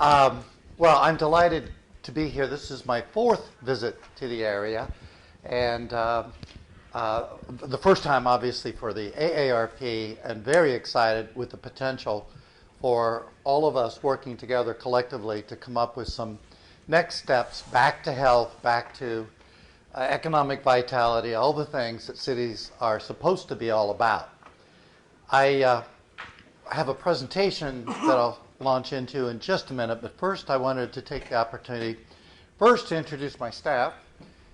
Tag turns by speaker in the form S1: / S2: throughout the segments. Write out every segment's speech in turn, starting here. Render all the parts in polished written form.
S1: Well, I'm delighted to be here. This is my fourth visit to the area, and the first time, obviously, for the AARP, and very excited with the potential for all of us working together collectively to come up with some next steps back to health, back to economic vitality, all the things that cities are supposed to be all about. I have a presentation that I'll launch into in just a minute, but first I wanted to take the opportunity first to introduce my staff,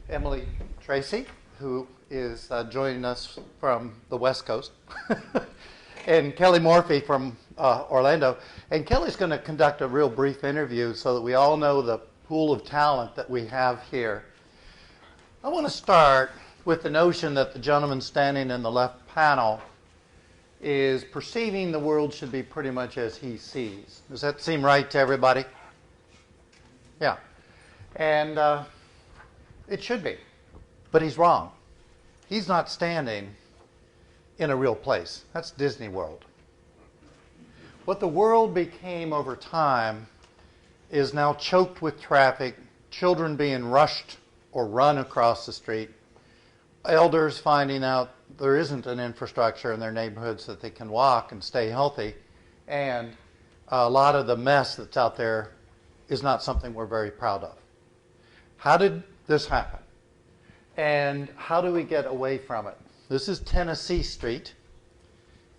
S1: Emily Tracy, who is joining us from the West Coast, and Kelly Morphy from Orlando. And Kelly's going to conduct a real brief interview so that we all know the pool of talent that we have here. I want to start with the notion that the gentleman standing in the left panel is perceiving the world should be pretty much as he sees. Does that seem right to everybody? Yeah. And it should be. But he's wrong. He's not standing in a real place. That's Disney World. What the world became over time is now choked with traffic, children being rushed or run across the street, elders finding out there isn't an infrastructure in their neighborhoods that they can walk and stay healthy, and a lot of the mess that's out there is not something we're very proud of. How did this happen? And how do we get away from it? This is Tennessee Street.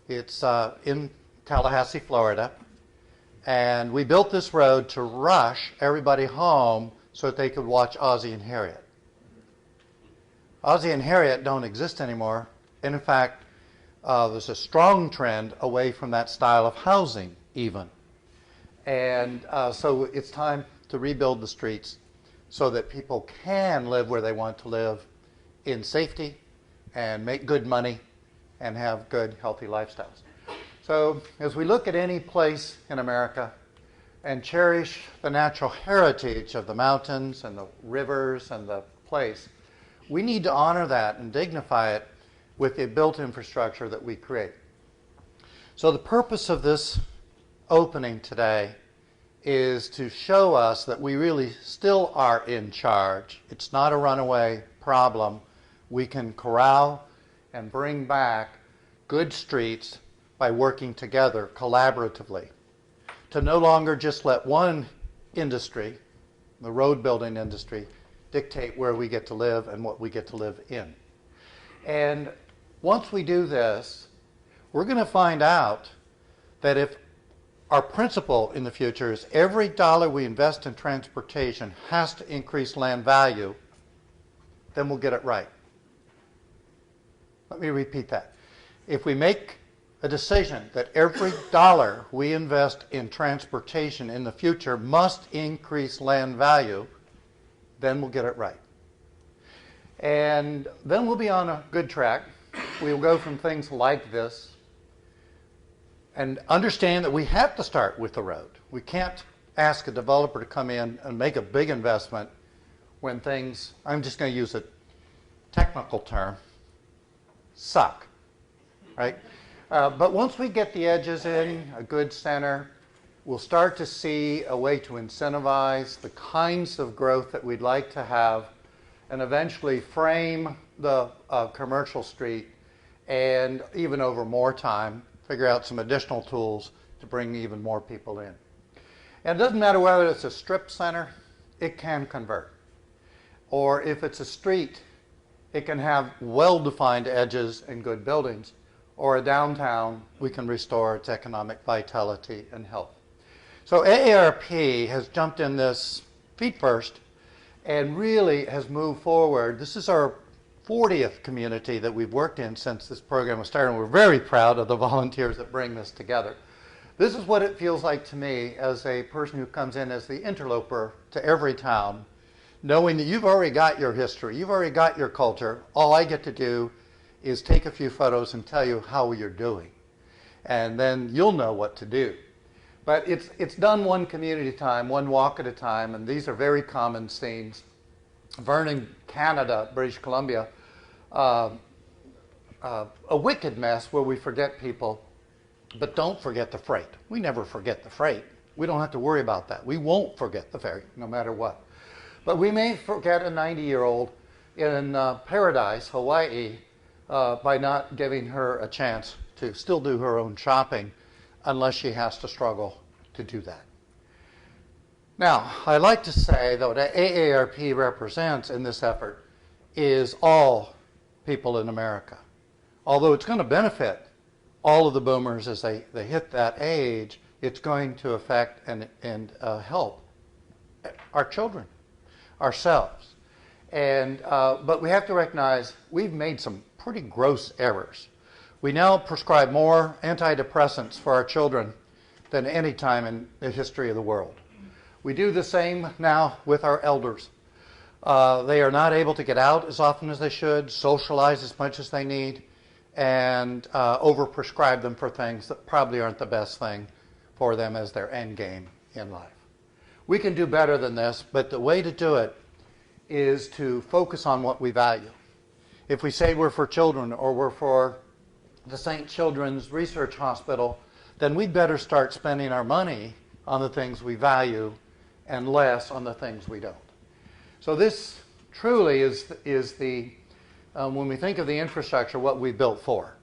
S1: It's in Tallahassee, Florida. And we built this road to rush everybody home so that they could watch Ozzie and Harriet. Ozzie and Harriet don't exist anymore. And in fact, there's a strong trend away from that style of housing even. And so it's time to rebuild the streets so that people can live where they want to live in safety and make good money and have good, healthy lifestyles. So as we look at any place in America and cherish the natural heritage of the mountains and the rivers and the place, we need to honor that and dignify it with the built infrastructure that we create. So the purpose of this opening today is to show us that we really still are in charge. It's not a runaway problem. We can corral and bring back good streets by working together collaboratively. To no longer just let one industry, the road building industry, dictate where we get to live and what we get to live in. And once we do this, we're going to find out that if our principle in the future is every dollar we invest in transportation has to increase land value, then we'll get it right. Let me repeat that. If we make a decision that every dollar we invest in transportation in the future must increase land value, then we'll get it right. And then we'll be on a good track. We'll go from things like this and understand that we have to start with the road. We can't ask a developer to come in and make a big investment when things, I'm just going to use a technical term, suck, right? But once we get the edges in, a good center, we'll start to see a way to incentivize the kinds of growth that we'd like to have and eventually frame the commercial street and even over more time, figure out some additional tools to bring even more people in. And it doesn't matter whether it's a strip center, it can convert. Or if it's a street, it can have well-defined edges and good buildings. Or a downtown, we can restore its economic vitality and health. So AARP has jumped in this feet first and really has moved forward. This is our 40th community that we've worked in since this program was started. And we're very proud of the volunteers that bring this together. This is what it feels like to me as a person who comes in as the interloper to every town, knowing that you've already got your history, you've already got your culture. All I get to do is take a few photos and tell you how you're doing. And then you'll know what to do. But it's done one community at a time, one walk at a time, and these are very common scenes. Vernon, Canada, British Columbia, a wicked mess where we forget people, but don't forget the freight. We never forget the freight. We don't have to worry about that. We won't forget the fairy, no matter what. But we may forget a 90-year-old in Paradise, Hawaii, by not giving her a chance to still do her own shopping unless she has to struggle to do that. Now, I like to say that what AARP represents in this effort is all people in America. Although it's going to benefit all of the boomers as they hit that age, it's going to affect and help our children, ourselves. But we have to recognize we've made some pretty gross errors. We now prescribe more antidepressants for our children than any time in the history of the world. We do the same now with our elders. They are not able to get out as often as they should, socialize as much as they need, and overprescribe them for things that probably aren't the best thing for them as their end game in life. We can do better than this, but the way to do it is to focus on what we value. If we say we're for children or we're for the St. Children's Research Hospital, then we'd better start spending our money on the things we value and less on the things we don't. So this truly is the, when we think of the infrastructure, what we built for.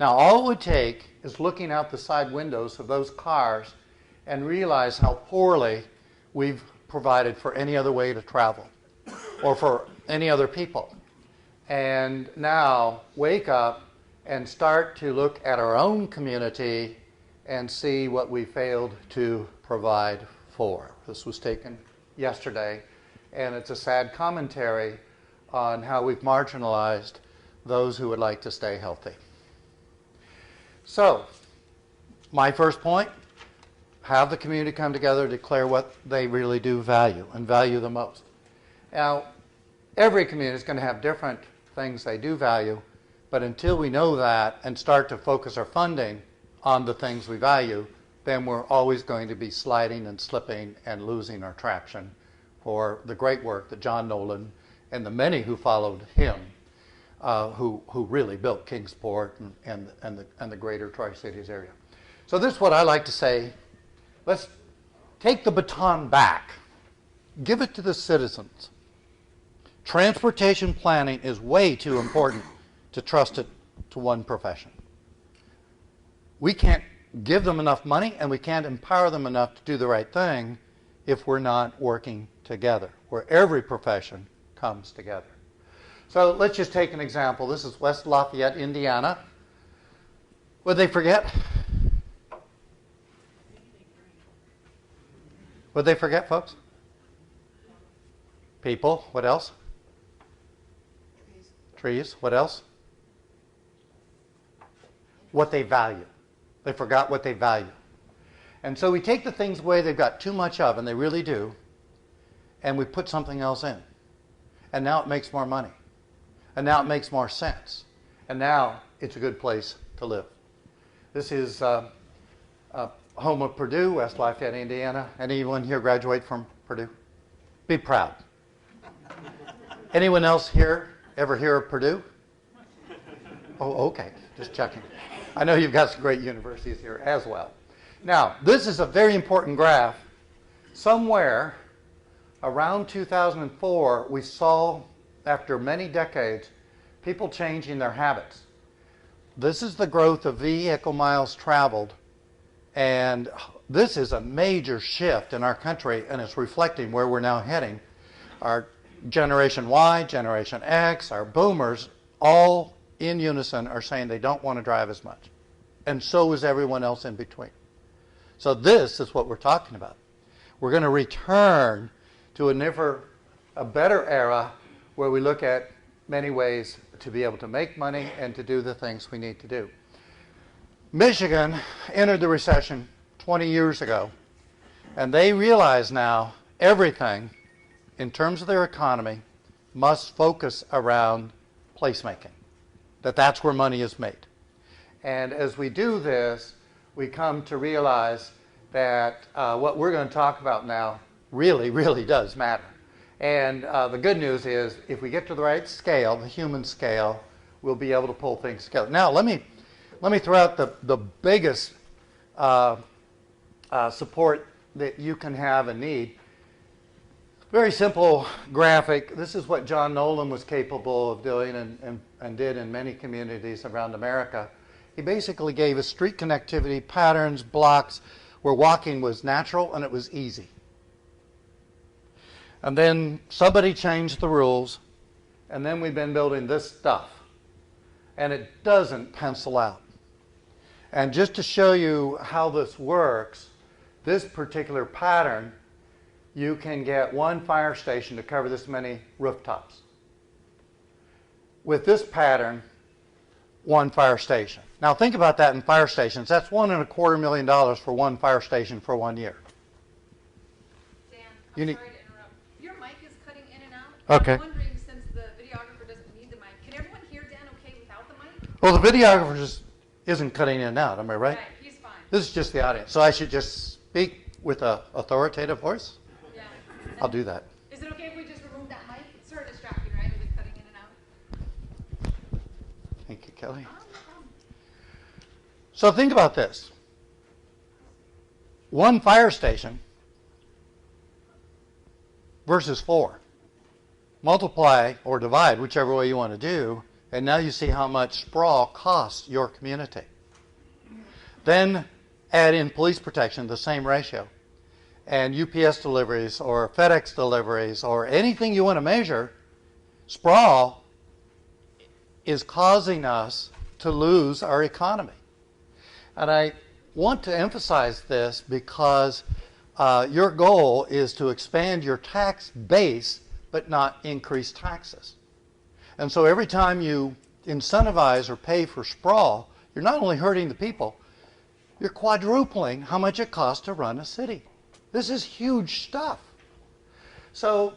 S1: Now, all it would take is looking out the side windows of those cars and realize how poorly we've provided for any other way to travel or for any other people. And now wake up and start to look at our own community and see what we failed to provide for. This was taken yesterday, and it's a sad commentary on how we've marginalized those who would like to stay healthy. So, my first point, have the community come together, declare what they really do value and value the most. Now, every community is going to have different things they do value, but until we know that and start to focus our funding on the things we value, then we're always going to be sliding and slipping and losing our traction for the great work that John Nolan and the many who followed him, who really built Kingsport and the greater Tri-Cities area. So this is what I like to say. Let's take the baton back. Give it to the citizens. Transportation planning is way too important to trust it to one profession. We can't give them enough money and we can't empower them enough to do the right thing if we're not working together, where every profession comes together. So let's just take an example. This is West Lafayette, Indiana. What did they forget? What did they forget, folks? People. What else? Trees. What else? What they value. They forgot what they value. And so we take the things away they've got too much of, and they really do, and we put something else in. And now it makes more money. And now it makes more sense. And now it's a good place to live. This is home of Purdue, West Lafayette, Indiana. Anyone here graduate from Purdue? Be proud. Anyone else here ever hear of Purdue? Oh, okay. Just checking. I know you've got some great universities here as well. Now, this is a very important graph. Somewhere around 2004, we saw, after many decades, people changing their habits. This is the growth of vehicle miles traveled, and this is a major shift in our country, and it's reflecting where we're now heading. Our Generation Y, Generation X, our boomers, all in unison are saying they don't want to drive as much. And so is everyone else in between. So this is what we're talking about. We're going to return to a better era where we look at many ways to be able to make money and to do the things we need to do. Michigan entered the recession 20 years ago, and they realize now everything in terms of their economy must focus around placemaking, that's where money is made. And as we do this, we come to realize that what we're going to talk about now really, really does matter. And the good news is, if we get to the right scale, the human scale, we'll be able to pull things together. Now, let me throw out the biggest support that you can have and need. Very simple graphic. This is what John Nolan was capable of doing and did in many communities around America. He basically gave us street connectivity, patterns, blocks, where walking was natural and it was easy. And then somebody changed the rules, and then we've been building this stuff. And it doesn't pencil out. And just to show you how this works, this particular pattern, you can get one fire station to cover this many rooftops. With this pattern, one fire station. Now think about that in fire stations. That's $1.25 million for one fire station for 1 year.
S2: Dan, I'm sorry to interrupt. Your mic is cutting in and out.
S1: Okay.
S2: I'm wondering, since the videographer doesn't need the mic, can everyone hear Dan okay without the mic?
S1: Well, the videographer just isn't cutting in and out, am I right?
S2: Right, he's fine.
S1: This is just the audience. So I should just speak with an authoritative voice?
S2: Yeah.
S1: I'll do that.
S2: Is it okay if we just remove that mic? It's sort of distracting, right, with it cutting in and out?
S1: Thank you, Kelly. So think about this. One fire station versus 4. Multiply or divide, whichever way you want to do, and now you see how much sprawl costs your community. Then add in police protection, the same ratio, and UPS deliveries or FedEx deliveries or anything you want to measure. Sprawl is causing us to lose our economy. And I want to emphasize this because your goal is to expand your tax base but not increase taxes. And so every time you incentivize or pay for sprawl, you're not only hurting the people, you're quadrupling how much it costs to run a city. This is huge stuff. So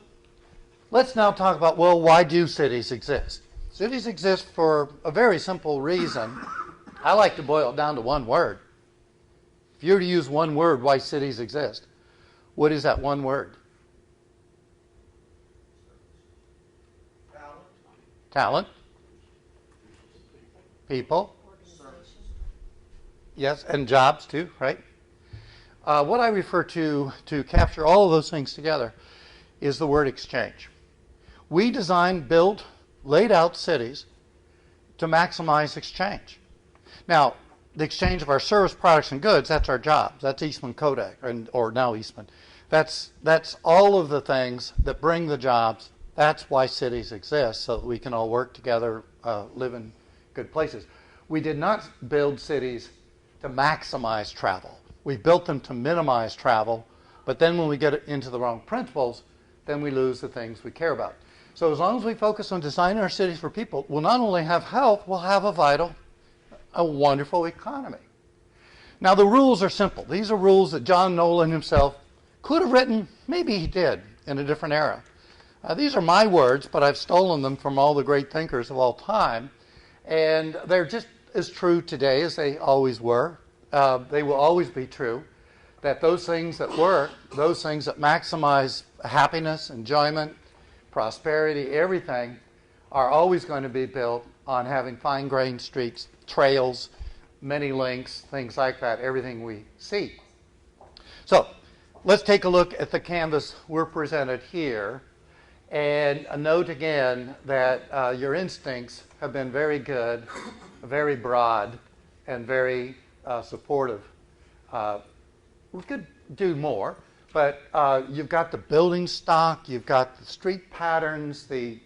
S1: let's now talk about, well, why do cities exist? Cities exist for a very simple reason. I like to boil it down to one word. If you were to use one word why cities exist, what is that one word? Talent. People. Yes, and jobs too, right? What I refer to capture all of those things together is the word exchange. We designed, built, laid out cities to maximize exchange. Now, the exchange of our service, products, and goods, that's our jobs. That's Eastman Kodak, or now Eastman. That's all of the things that bring the jobs. That's why cities exist, so that we can all work together, live in good places. We did not build cities to maximize travel. We built them to minimize travel, but then when we get into the wrong principles, then we lose the things we care about. So as long as we focus on designing our cities for people, we'll not only have health, we'll have a wonderful economy. Now the rules are simple. These are rules that John Nolan himself could have written, maybe he did, in a different era. These are my words, but I've stolen them from all the great thinkers of all time, and they're just as true today as they always were. They will always be true, that those things that work, those things that maximize happiness, enjoyment, prosperity, everything, are always going to be built on having fine-grained streets, trails, many links, things like that, everything we see. So let's take a look at the canvas we're presented here, and note again that your instincts have been very good, very broad, and very supportive. We could do more, but you've got the building stock, you've got the street patterns, the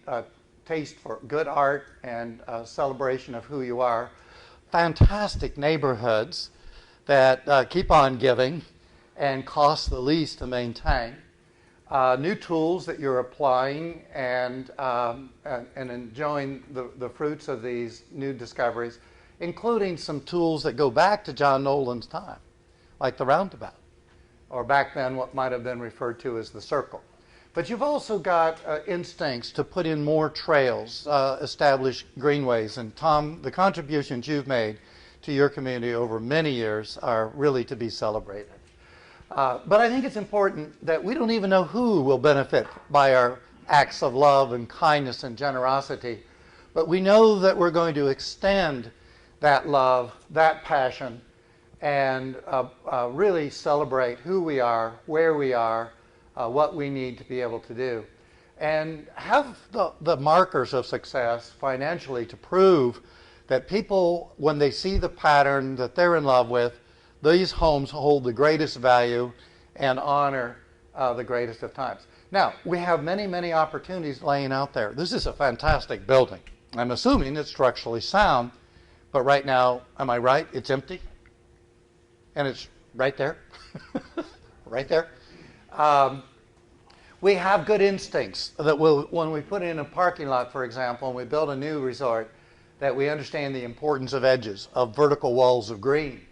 S1: taste for good art and celebration of who you are. Fantastic neighborhoods that keep on giving and cost the least to maintain. New tools that you're applying and enjoying the fruits of these new discoveries, including some tools that go back to John Nolan's time, like the roundabout, or back then what might have been referred to as the circle. But you've also got instincts to put in more trails, establish greenways. And Tom, the contributions you've made to your community over many years are really to be celebrated. But I think it's important that we don't even know who will benefit by our acts of love and kindness and generosity. But we know that we're going to extend that love, that passion, and really celebrate who we are, where we are, what we need to be able to do, and have the markers of success financially to prove that people, when they see the pattern that they're in love with, these homes hold the greatest value and honor the greatest of times. Now, we have many, many opportunities laying out there. This is a fantastic building. I'm assuming it's structurally sound, but right now, am I right? It's empty? And it's right there, right there. We have good instincts that when we put in a parking lot, for example, and we build a new resort, that we understand the importance of edges, of vertical walls of green.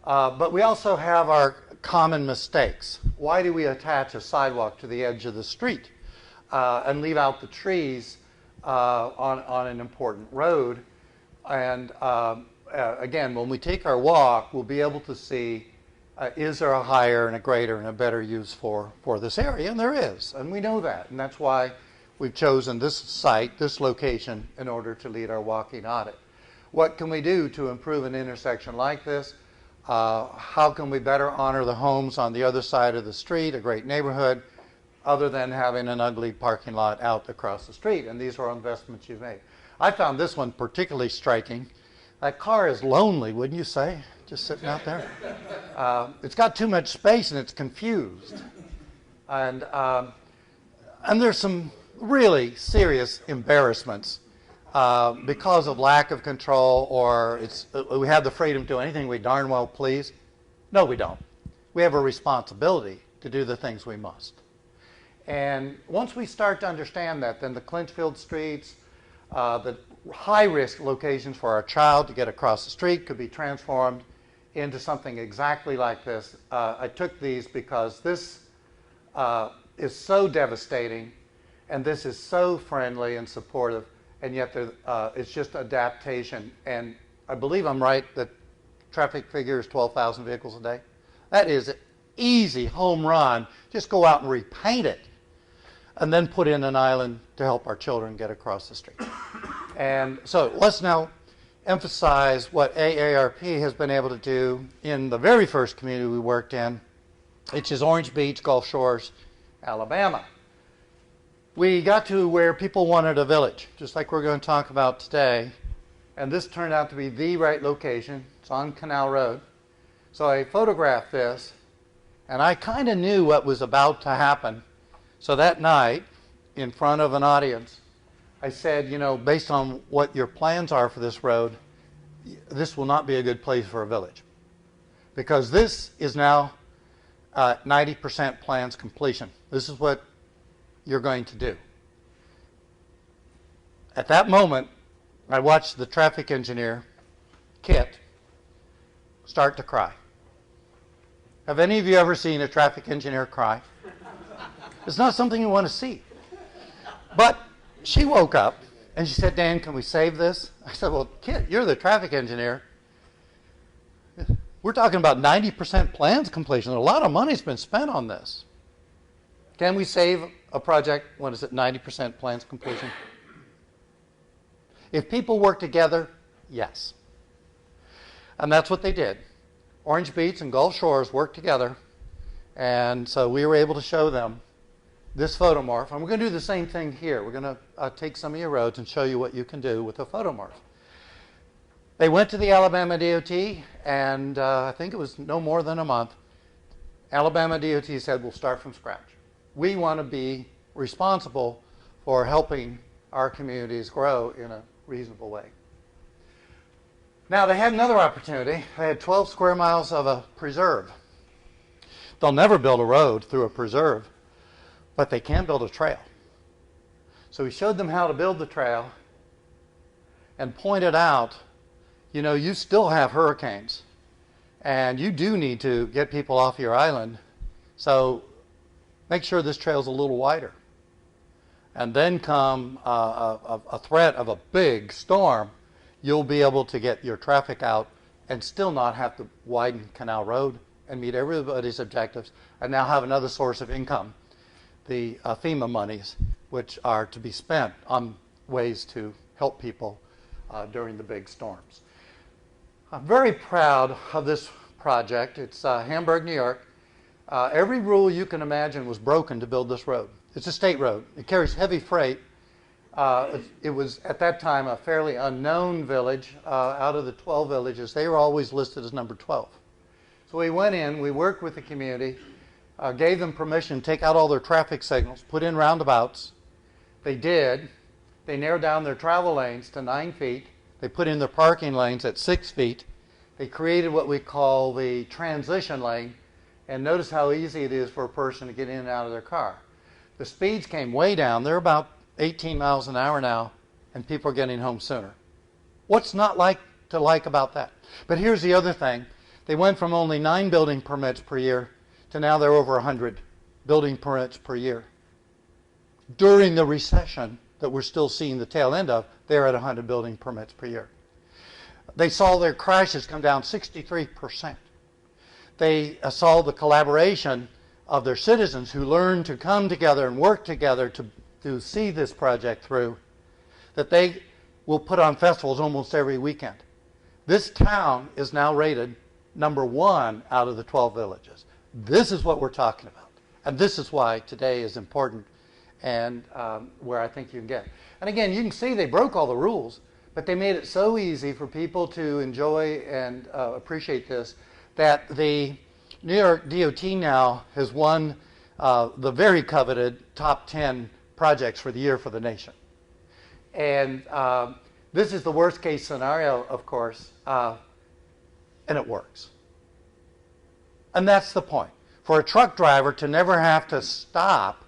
S1: But we also have our common mistakes. Why do we attach a sidewalk to the edge of the street and leave out the trees on an important road? And again, when we take our walk, we'll be able to see is there a higher and a greater and a better use for this area? And there is, and we know that. And that's why we've chosen this site, this location, in order to lead our walking audit. What can we do to improve an intersection like this? How can we better honor the homes on the other side of the street, a great neighborhood, other than having an ugly parking lot out across the street? And these are investments you've made. I found this one particularly striking. That car is lonely, wouldn't you say? Just sitting out there. It's got too much space and it's confused. And there's some really serious embarrassments because of lack of control, or we have the freedom to do anything we darn well please. No, we don't. We have a responsibility to do the things we must. And once we start to understand that, then the Clinchfield streets, the high-risk locations for our child to get across the street could be transformed into something exactly like this. I took these because this is so devastating, and this is so friendly and supportive, and yet it's just adaptation. And I believe I'm right that traffic figure is 12,000 vehicles a day. That is an easy home run. Just go out and repaint it, and then put in an island to help our children get across the street. And so let's now emphasize what AARP has been able to do in the very first community we worked in, which is Orange Beach, Gulf Shores, Alabama. We got to where people wanted a village, just like we're going to talk about today. And this turned out to be the right location. It's on Canal Road. So I photographed this, and I kind of knew what was about to happen. So that night, in front of an audience, I said, you know, based on what your plans are for this road, this will not be a good place for a village. Because this is now 90% plans completion. This is what you're going to do. At that moment, I watched the traffic engineer, Kit, start to cry. Have any of you ever seen a traffic engineer cry? It's not something you want to see. But she woke up and she said, Dan, can we save this? I said, well, Kit, you're the traffic engineer. We're talking about 90% plans completion. A lot of money's been spent on this. Can we save a project when it's at 90% plans completion? If people work together, yes. And that's what they did. Orange Beach and Gulf Shores worked together, and so we were able to show them this photomorph. And we're going to do the same thing here. We're going to take some of your roads and show you what you can do with a photomorph. They went to the Alabama DOT, and I think it was no more than a month. Alabama DOT said, we'll start from scratch. We want to be responsible for helping our communities grow in a reasonable way. Now, they had another opportunity. They had 12 square miles of a preserve. They'll never build a road through a preserve, but they can build a trail. So we showed them how to build the trail and pointed out, you know, you still have hurricanes, and you do need to get people off your island, so make sure this trail's a little wider. And then come a threat of a big storm, you'll be able to get your traffic out and still not have to widen Canal Road and meet everybody's objectives, and now have another source of income, the FEMA monies, which are to be spent on ways to help people during the big storms. I'm very proud of this project. It's Hamburg, New York. Every rule you can imagine was broken to build this road. It's a state road. It carries heavy freight. It was, at that time, a fairly unknown village. Out of the 12 villages, they were always listed as number 12. So we went in, we worked with the community, gave them permission to take out all their traffic signals, put in roundabouts. They did. They narrowed down their travel lanes to 9 feet. They put in their parking lanes at 6 feet. They created what we call the transition lane. And notice how easy it is for a person to get in and out of their car. The speeds came way down. They're about 18 miles an hour now, and people are getting home sooner. What's not like about that? But here's the other thing. They went from only 9 building permits per year to now they're over 100 building permits per year. During the recession that we're still seeing the tail end of, they're at 100 building permits per year. They saw their crashes come down 63%. They saw the collaboration of their citizens who learned to come together and work together to see this project through, that they will put on festivals almost every weekend. This town is now rated number 1 out of the 12 villages. This is what we're talking about. And this is why today is important and where I think you can get. And again, you can see they broke all the rules, but they made it so easy for people to enjoy and appreciate this that the New York DOT now has won the very coveted top 10 projects for the year for the nation. And this is the worst case scenario, of course, and it works. And that's the point. For a truck driver to never have to stop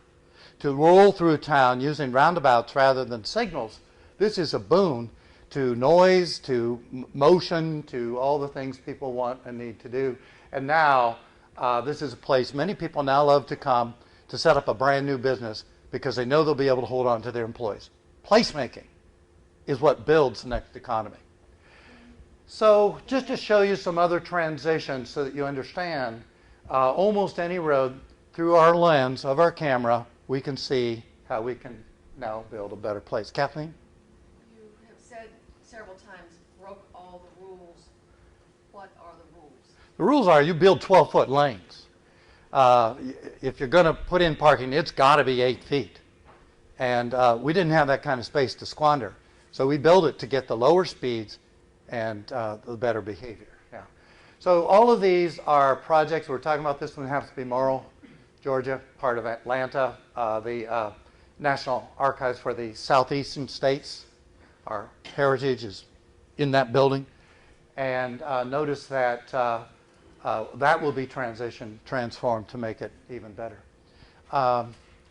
S1: to roll through town using roundabouts rather than signals, this is a boon to noise, to motion, to all the things people want and need to do. And now, this is a place many people now love to come to set up a brand new business because they know they'll be able to hold on to their employees. Placemaking is what builds the next economy. So just to show you some other transitions so that you understand, almost any road through our lens of our camera, we can see how we can now build a better place. Kathleen?
S3: You have said several times, broke all the rules. What are the rules?
S1: The rules are you build 12-foot lanes. If you're going to put in parking, it's got to be 8 feet. And we didn't have that kind of space to squander. So we built it to get the lower speeds and the better behavior. Yeah. So all of these are projects. We're talking about this one happens to be Morrill, Georgia, part of Atlanta. The National Archives for the Southeastern States. Our heritage is in that building. And notice that that will be transformed to make it even better.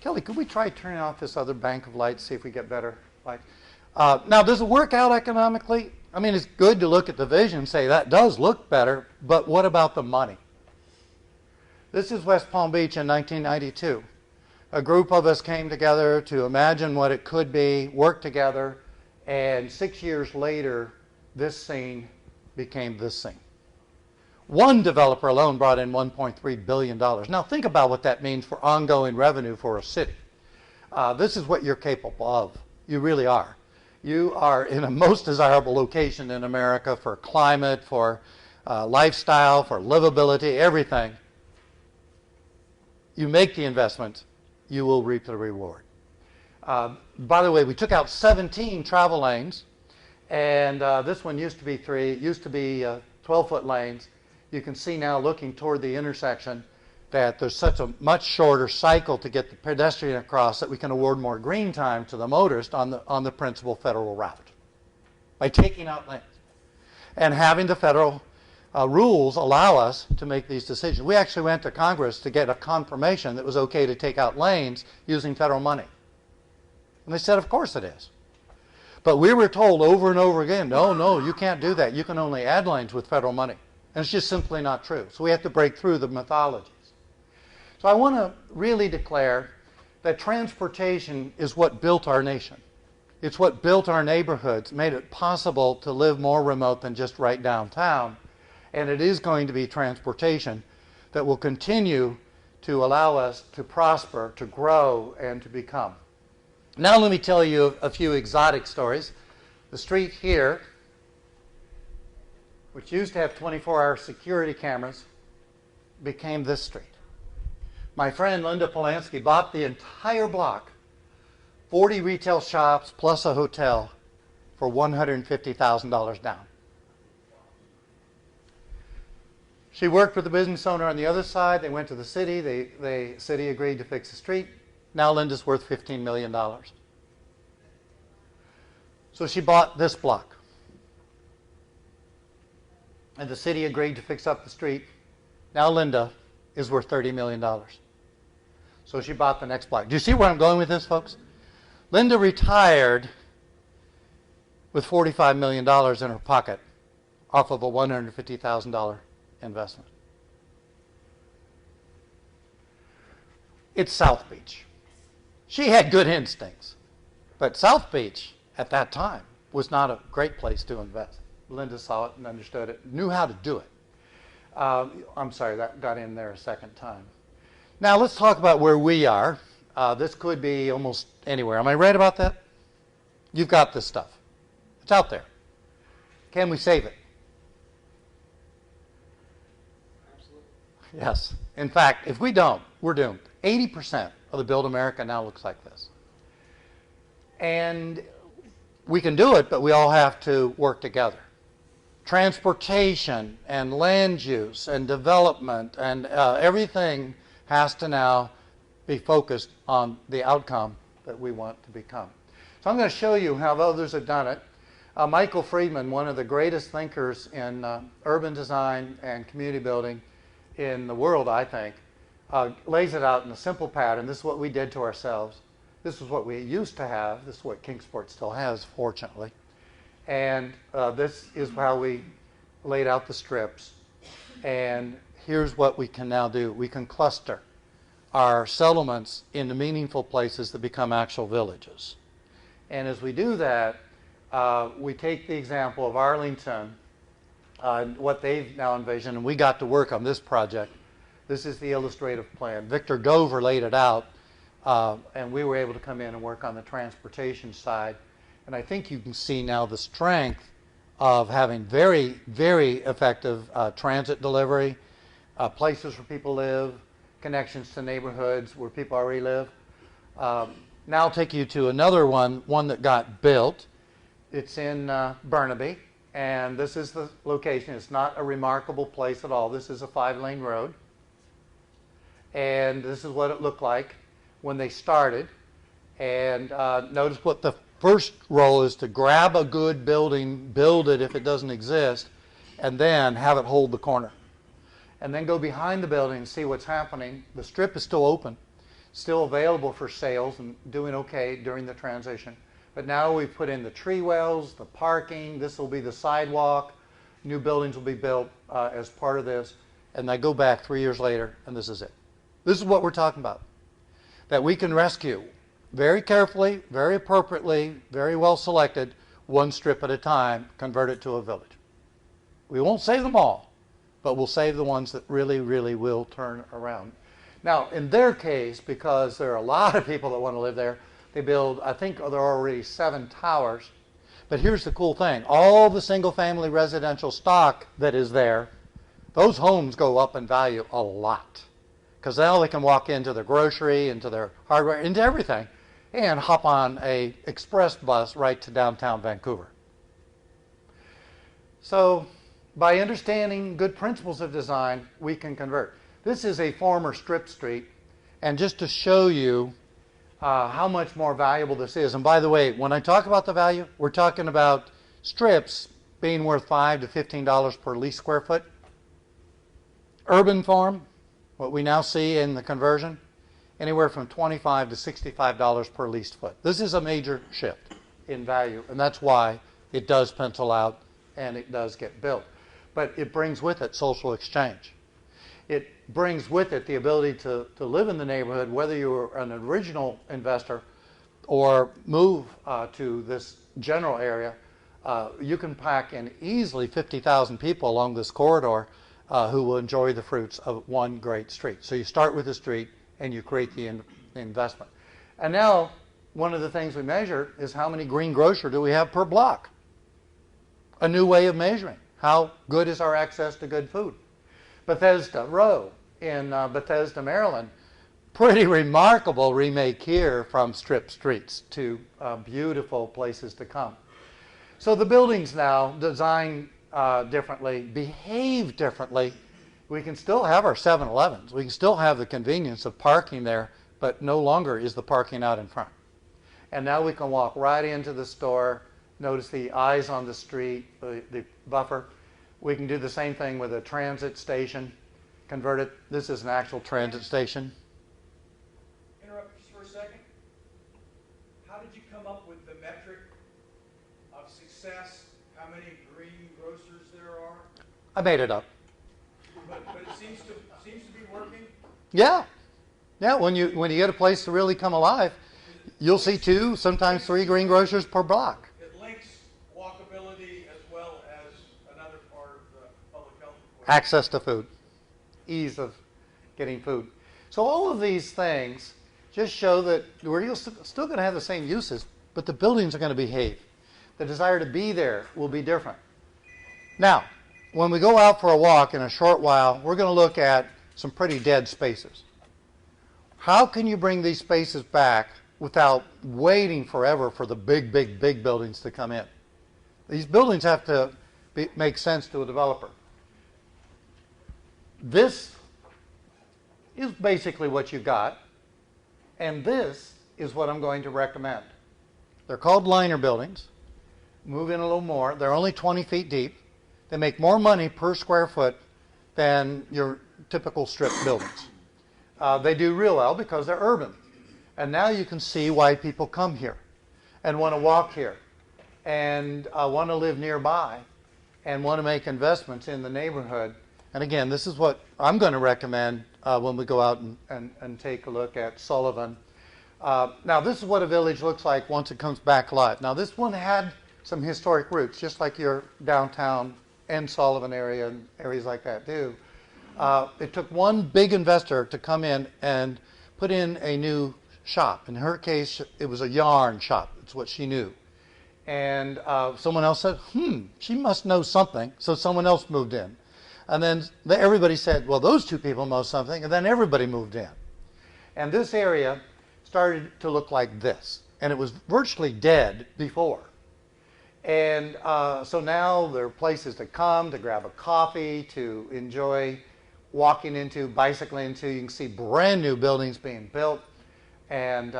S1: Kelly, could we try turning off this other bank of lights, see if we get better light? Now, does it work out economically? I mean, it's good to look at the vision and say that does look better, but what about the money? This is West Palm Beach in 1992. A group of us came together to imagine what it could be, work together, and 6 years later, this scene became this scene. One developer alone brought in $1.3 billion. Now think about what that means for ongoing revenue for a city. This is what you're capable of. You really are. You are in a most desirable location in America for climate, for lifestyle, for livability, everything. You make the investment, you will reap the reward. By the way, we took out 17 travel lanes, and this one used to be 3. It used to be 12-foot lanes. You can see now, looking toward the intersection, that there's such a much shorter cycle to get the pedestrian across that we can award more green time to the motorist on the principal federal route by taking out lanes. And having the federal rules allow us to make these decisions. We actually went to Congress to get a confirmation that it was okay to take out lanes using federal money. And they said, of course it is. But we were told over and over again, no, you can't do that. You can only add lanes with federal money. And it's just simply not true. So we have to break through the mythologies. So I want to really declare that transportation is what built our nation. It's what built our neighborhoods, made it possible to live more remote than just right downtown. And it is going to be transportation that will continue to allow us to prosper, to grow, and to become. Now let me tell you a few exotic stories. The street here which used to have 24-hour security cameras, became this street. My friend Linda Polanski bought the entire block, 40 retail shops plus a hotel, for $150,000 down. She worked with the business owner on the other side. They went to the city. The city agreed to fix the street. Now Linda's worth $15 million. So she bought this block. And the city agreed to fix up the street. Now Linda is worth $30 million. So she bought the next block. Do you see where I'm going with this, folks? Linda retired with $45 million in her pocket off of a $150,000 investment. It's South Beach. She had good instincts, but South Beach at that time was not a great place to invest. Linda saw it and understood it, knew how to do it. I'm sorry, that got in there a second time. Now let's talk about where we are. This could be almost anywhere. Am I right about that? You've got this stuff. It's out there. Can we save it? Absolutely. Yes. In fact, if we don't, we're doomed. 80% of the build America now looks like this. And we can do it, but we all have to work together. Transportation and land use and development and everything has to now be focused on the outcome that we want to become. So I'm going to show you how others have done it. Michael Friedman, one of the greatest thinkers in urban design and community building in the world, I think, lays it out in a simple pattern. This is what we did to ourselves. This is what we used to have. This is what Kingsport still has, fortunately. And this is how we laid out the strips. And here's what we can now do. We can cluster our settlements into meaningful places that become actual villages. And as we do that, we take the example of Arlington, what they've now envisioned, and we got to work on this project. This is the illustrative plan. Victor Dover laid it out, and we were able to come in and work on the transportation side. And I think you can see now the strength of having very, very effective transit delivery, places where people live, connections to neighborhoods where people already live. Now I'll take you to another one that got built. It's in Burnaby, and this is the location. It's not a remarkable place at all. This is a 5-lane road, and this is what it looked like when they started. And notice what the first role is: to grab a good building, build it if it doesn't exist, and then have it hold the corner. And then go behind the building and see what's happening. The strip is still open, still available for sales and doing okay during the transition. But now we've put in the tree wells, the parking, this will be the sidewalk, new buildings will be built as part of this. And I go back 3 years later, and this is it. This is what we're talking about. That we can rescue very carefully, very appropriately, very well selected, one strip at a time, convert it to a village. We won't save them all, but we'll save the ones that really, really will turn around. Now, in their case, because there are a lot of people that want to live there, they build, I think there are already 7 towers. But here's the cool thing. All the single-family residential stock that is there, those homes go up in value a lot. Because now they can walk into their grocery, into their hardware, into everything, and hop on a express bus right to downtown Vancouver. So by understanding good principles of design, we can convert. This is a former strip street, and just to show you how much more valuable this is. And by the way, when I talk about the value, we're talking about strips being worth $5 to $15 per leased square foot. Urban farm, what we now see in the conversion, anywhere from $25 to $65 per leased foot. This is a major shift in value, and that's why it does pencil out and it does get built. But it brings with it social exchange. It brings with it the ability to live in the neighborhood, whether you're an original investor or move to this general area. You can pack in easily 50,000 people along this corridor who will enjoy the fruits of one great street. So you start with the street and you create the investment. And now one of the things we measure is how many green grocer do we have per block. A new way of measuring. How good is our access to good food? Bethesda Row in Bethesda, Maryland, pretty remarkable remake here from strip streets to beautiful places to come. So the buildings now design differently, behave differently. We can still have our 7-Elevens. We can still have the convenience of parking there, but no longer is the parking out in front. And now we can walk right into the store. Notice the eyes on the street, the buffer. We can do the same thing with a transit station. Convert it. This is an actual transit station.
S4: Interrupt just for a second. How did you come up with the metric of success? How many green grocers there are?
S1: I made it up.
S4: But it seems to be working.
S1: Yeah. Yeah, when you get a place to really come alive, you'll see 2, sometimes 3 green grocers per block.
S4: It links walkability as well as another part of the public health equation.
S1: Access to food, ease of getting food. So all of these things just show that we're still going to have the same uses, but the buildings are going to behave. The desire to be there will be different. Now, when we go out for a walk in a short while, we're going to look at some pretty dead spaces. How can you bring these spaces back without waiting forever for the big buildings to come in? These buildings have to make sense to a developer. This is basically what you got, and this is what I'm going to recommend. They're called liner buildings. Move in a little more. They're only 20 feet deep. They make more money per square foot than your typical strip buildings. They do real well because they're urban. And now you can see why people come here and want to walk here and want to live nearby and want to make investments in the neighborhood. And again, this is what I'm going to recommend when we go out and take a look at Sullivan. Now, this is what a village looks like once it comes back alive. Now, this one had some historic roots, just like your downtown and Sullivan area and areas like that do. It took one big investor to come in and put in a new shop. In her case, it was a yarn shop. It's what she knew. And someone else said, she must know something. So someone else moved in. And then everybody said, well, those 2 people know something. And then everybody moved in. And this area started to look like this. And it was virtually dead before. And so now there are places to come, to grab a coffee, to enjoy walking into, bicycling into. You can see brand new buildings being built and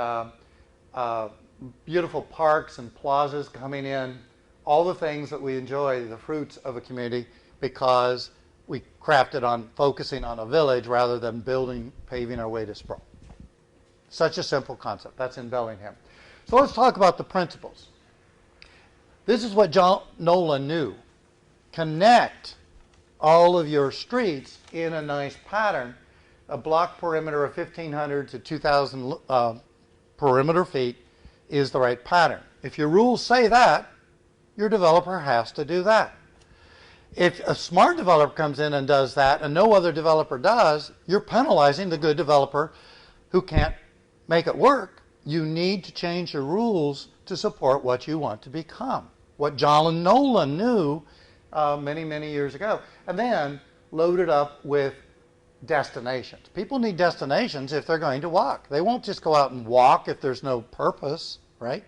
S1: beautiful parks and plazas coming in. All the things that we enjoy, the fruits of a community, because we crafted on focusing on a village rather than paving our way to sprawl. Such a simple concept. That's in Bellingham. So let's talk about the principles. This is what John Nolan knew. Connect all of your streets in a nice pattern. A block perimeter of 1,500 to 2,000 perimeter feet is the right pattern. If your rules say that, your developer has to do that. If a smart developer comes in and does that and no other developer does, you're penalizing the good developer who can't make it work. You need to change your rules to support what you want to become. What John Nolan knew many years ago. And then load it up with destinations. People need destinations if they're going to walk. They won't just go out and walk if there's no purpose, right?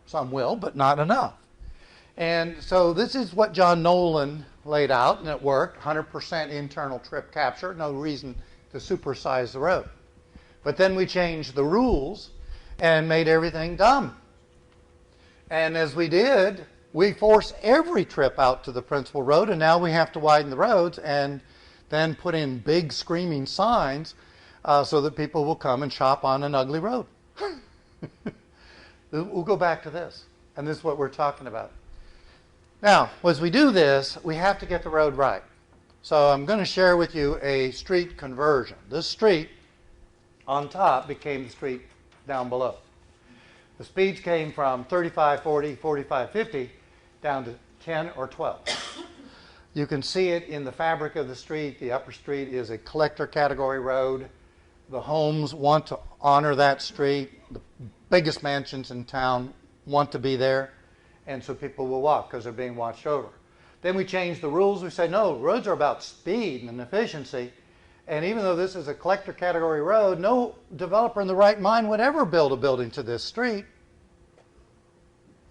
S1: Some will, but not enough. And so this is what John Nolan laid out, and it worked. 100% internal trip capture, no reason to supersize the road. But then we changed the rules and made everything dumb. And as we did, we forced every trip out to the principal road, and now we have to widen the roads and then put in big screaming signs so that people will come and shop on an ugly road. We'll go back to this, and this is what we're talking about. Now, as we do this, we have to get the road right. So I'm going to share with you a street conversion. This street on top became the street down below. The speeds came from 35, 40, 45, 50 down to 10 or 12. You can see it in the fabric of the street. The upper street is a collector category road. The homes want to honor that street. The biggest mansions in town want to be there. And so people will walk because they're being watched over. Then we changed the rules. We said, no, roads are about speed and efficiency. And even though this is a collector category road, no developer in the right mind would ever build a building to this street.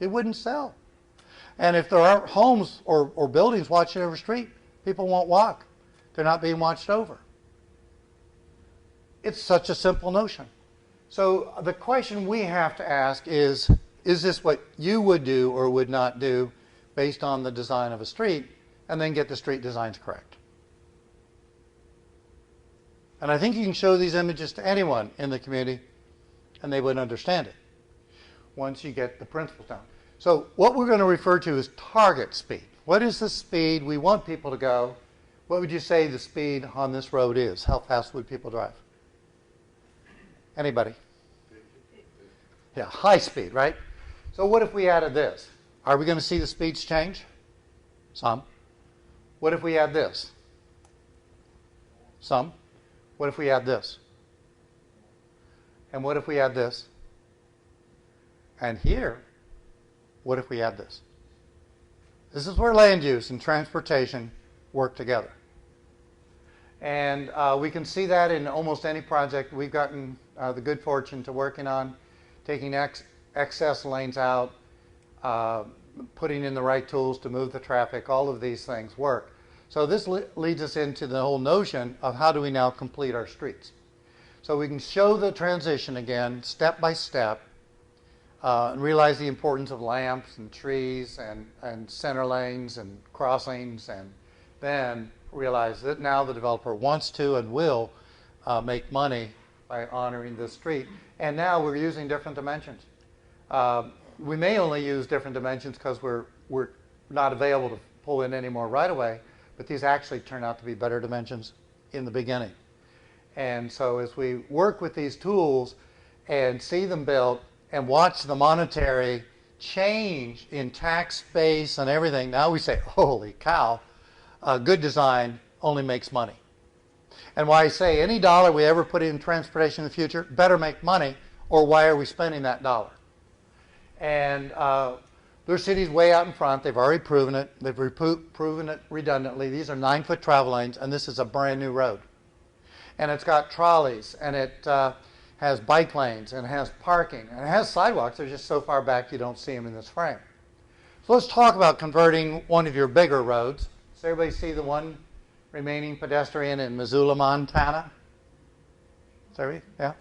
S1: It wouldn't sell. And if there aren't homes or buildings watching every street, people won't walk. They're not being watched over. It's such a simple notion. So the question we have to ask is this what you would do or would not do based on the design of a street, and then get the street designs correct? And I think you can show these images to anyone in the community, and they would understand it once you get the principles down. So what we're going to refer to is target speed. What is the speed we want people to go? What would you say the speed on this road is? How fast would people drive? Anybody? Yeah, high speed, right? So what if we added this? Are we going to see the speeds change? Some. What if we add this? Some. What if we add this? And what if we add this? And here, what if we add this? This is where land use and transportation work together. And we can see that in almost any project we've gotten the good fortune to working on, taking excess lanes out, putting in the right tools to move the traffic. All of these things work. So this leads us into the whole notion of how do we now complete our streets. So we can show the transition again, step by step, and realize the importance of lamps and trees and center lanes and crossings, and then realize that now the developer wants to and will make money by honoring the street. And now we're using different dimensions. We may only use different dimensions because we're not available to pull in any more right away, but these actually turn out to be better dimensions in the beginning. And so as we work with these tools and see them built and watch the monetary change in tax base and everything, now we say, holy cow, good design only makes money. And why I say any dollar we ever put in transportation in the future better make money, or why are we spending that dollar? And there are cities way out in front. They've already proven it. They've proven it redundantly. These are 9-foot travel lanes, and this is a brand new road. And it's got trolleys, and it has bike lanes, and it has parking, and it has sidewalks. They're just so far back you don't see them in this frame. So let's talk about converting one of your bigger roads. Does everybody see the one remaining pedestrian in Missoula, Montana? Is that right? Yeah.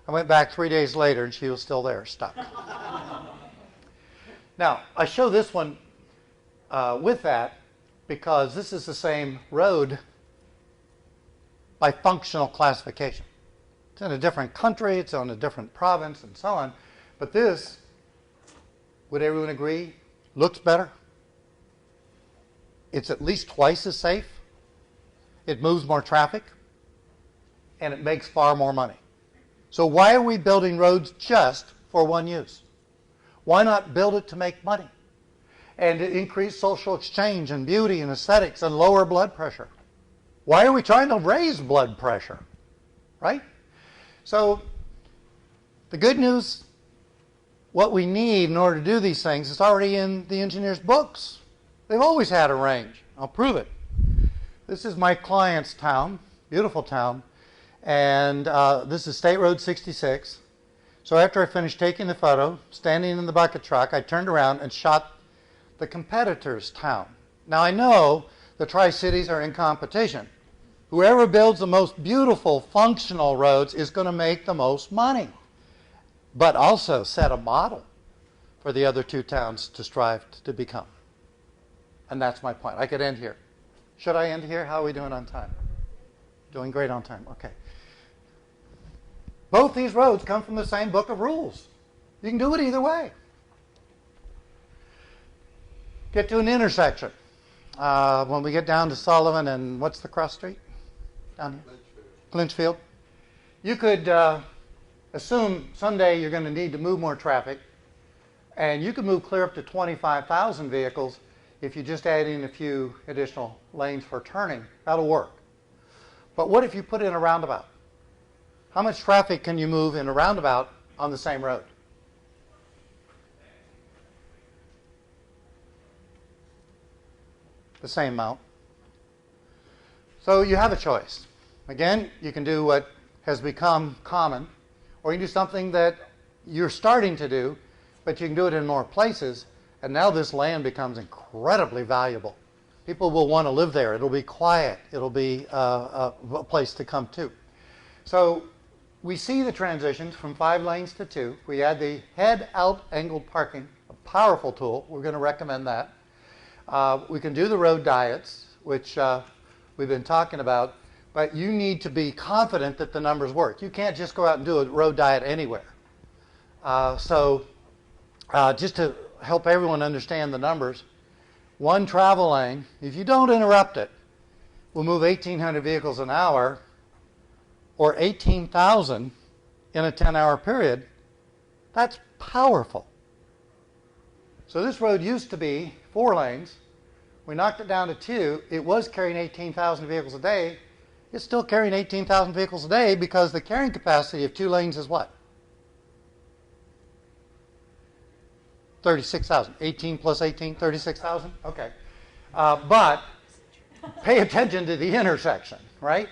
S1: I went back 3 days later, and she was still there, stuck. Now, I show this one with that because this is the same road by functional classification. It's in a different country, it's on a different province, and so on. But this, would everyone agree, looks better? It's at least twice as safe. It moves more traffic, and it makes far more money. So why are we building roads just for one use? Why not build it to make money and to increase social exchange and beauty and aesthetics and lower blood pressure? Why are we trying to raise blood pressure, right? So the good news, what we need in order to do these things is already in the engineers' books. They've always had a range. I'll prove it. This is my client's town, beautiful town, and this is State Road 66. So after I finished taking the photo, standing in the bucket truck, I turned around and shot the competitor's town. Now I know the Tri-Cities are in competition. Whoever builds the most beautiful, functional roads is going to make the most money, but also set a model for the other two towns to strive to become. And that's my point. I could end here. Should I end here? How are we doing on time? Doing great on time. Okay. Both these roads come from the same book of rules. You can do it either way. Get to an intersection. When we get down to Sullivan and what's the cross street? Down here? Lynchfield. You could assume someday you're going to need to move more traffic, and you could move clear up to 25,000 vehicles if you just add in a few additional lanes for turning. That'll work. But what if you put in a roundabout? How much traffic can you move in a roundabout on the same road? the same amount. So you have a choice. Again, you can do what has become common, or you can do something that you're starting to do, but you can do it in more places, and now this land becomes incredibly valuable. People will want to live there. It'll be quiet. It'll be a place to come to. So we see the transitions from 5 lanes to 2. We add the head-out angled parking, a powerful tool. We're going to recommend that. We can do the road diets, which we've been talking about, but you need to be confident that the numbers work. You can't just go out and do a road diet anywhere. Just to help everyone understand the numbers, one travel lane, if you don't interrupt it, will move 1,800 vehicles an hour, or 18,000 in a 10-hour period. That's powerful. So this road used to be 4 lanes. We knocked it down to 2. It was carrying 18,000 vehicles a day. It's still carrying 18,000 vehicles a day because the carrying capacity of 2 lanes is what? 36,000. 18 plus 18, 36,000? Okay. But pay attention to the intersection, right?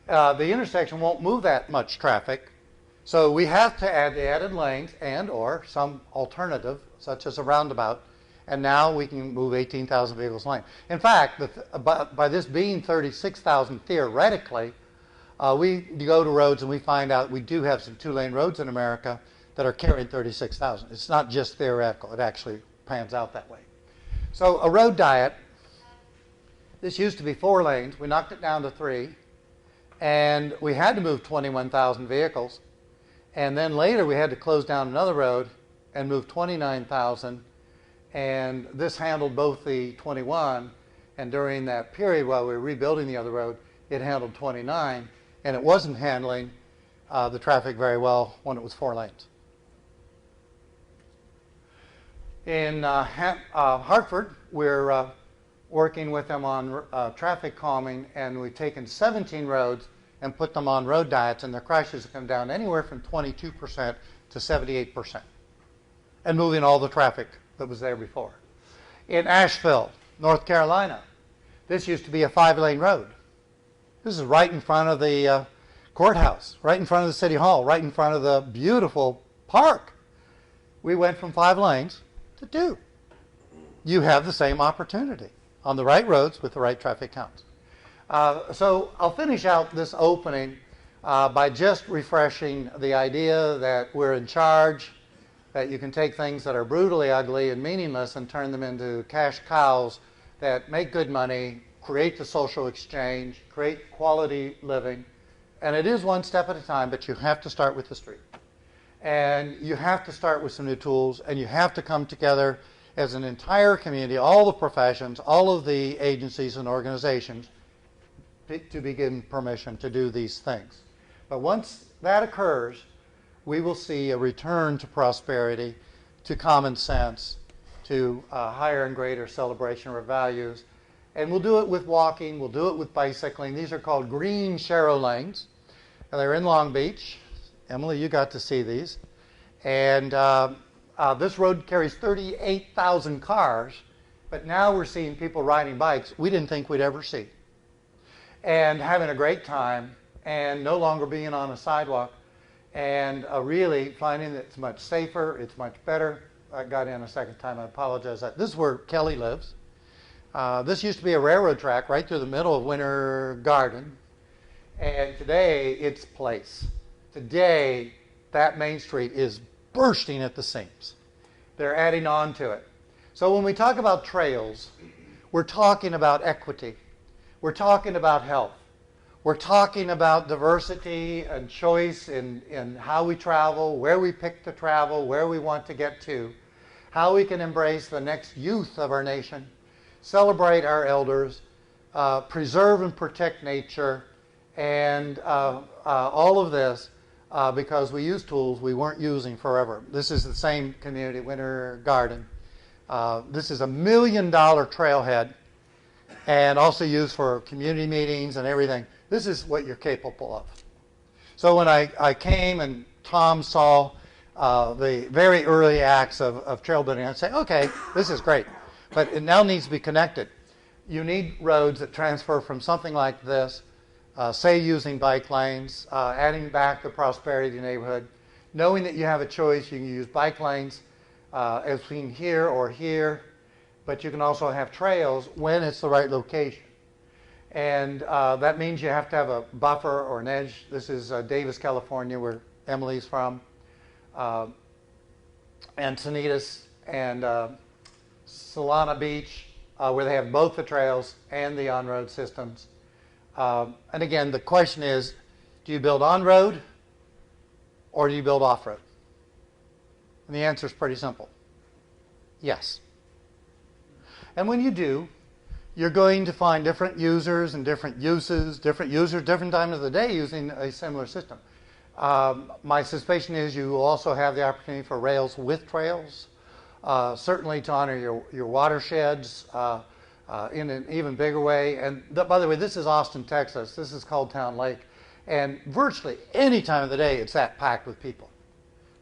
S1: The intersection won't move that much traffic. So we have to add the added lanes and or some alternative, such as a roundabout, and now we can move 18,000 vehicles a lane. In fact, by this being 36,000 theoretically, we go to roads and we find out we do have some 2-lane roads in America that are carrying 36,000. It's not just theoretical. It actually pans out that way. So a road diet, this used to be 4 lanes. We knocked it down to 3. And we had to move 21,000 vehicles. And then later we had to close down another road and move 29,000. And this handled both the 21. And during that period while we were rebuilding the other road, it handled 29. And it wasn't handling the traffic very well when it was 4 lanes. In Hartford, we're working with them on traffic calming, and we've taken 17 roads and put them on road diets, and their crashes have come down anywhere from 22% to 78%, and moving all the traffic that was there before. In Asheville, North Carolina, this used to be a 5-lane road. This is right in front of the courthouse, right in front of the city hall, right in front of the beautiful park. We went from 5 lanes to 2. You have the same opportunity on the right roads with the right traffic counts. So I'll finish out this opening by just refreshing the idea that we're in charge, that you can take things that are brutally ugly and meaningless and turn them into cash cows that make good money, create the social exchange, create quality living. And it is one step at a time, but you have to start with the street. And you have to start with some new tools, and you have to come together as an entire community, all the professions, all of the agencies and organizations, to be given permission to do these things. But once that occurs, we will see a return to prosperity, to common sense, to higher and greater celebration of our values. And we'll do it with walking, we'll do it with bicycling. These are called green Sharrow lanes. And they're in Long Beach. Emily, you got to see these. And this road carries 38,000 cars, but now we're seeing people riding bikes we didn't think we'd ever see. And having a great time, and no longer being on a sidewalk, and really finding that it's much safer, it's much better. I got in a second time, I apologize. This is where Kelly lives. This used to be a railroad track right through the middle of Winter Garden, and today it's Place. Today, that Main Street is bursting at the seams. They're adding on to it. So when we talk about trails, we're talking about equity. We're talking about health. We're talking about diversity and choice in how we travel, where we pick to travel, where we want to get to, how we can embrace the next youth of our nation, celebrate our elders, preserve and protect nature, and all of this because we use tools we weren't using forever. This is the same community, Winter Garden. This is $1 million trailhead, and also used for community meetings and everything. This is what you're capable of. So when I came and Tom saw the very early acts of trail building, I'd say, okay, this is great, but it now needs to be connected. you need roads that transfer from something like this, say using bike lanes, adding back the prosperity neighborhood, knowing that you have a choice. You can use bike lanes as seen here or here, but you can also have trails when it's the right location. And that means you have to have a buffer or an edge. This is Davis, California, where Emily's from, and Sanitas and Solana Beach, where they have both the trails and the on-road systems. And again, the question is, do you build on-road or do you build off-road? And the answer is pretty simple. Yes. And when you do, you're going to find different users and different uses, different times of the day using a similar system. My suspicion is you will also have the opportunity for rails with trails, certainly to honor your watersheds in an even bigger way. And by the way, this is Austin, Texas. This is called Town Lake. And virtually any time of the day, it's that packed with people.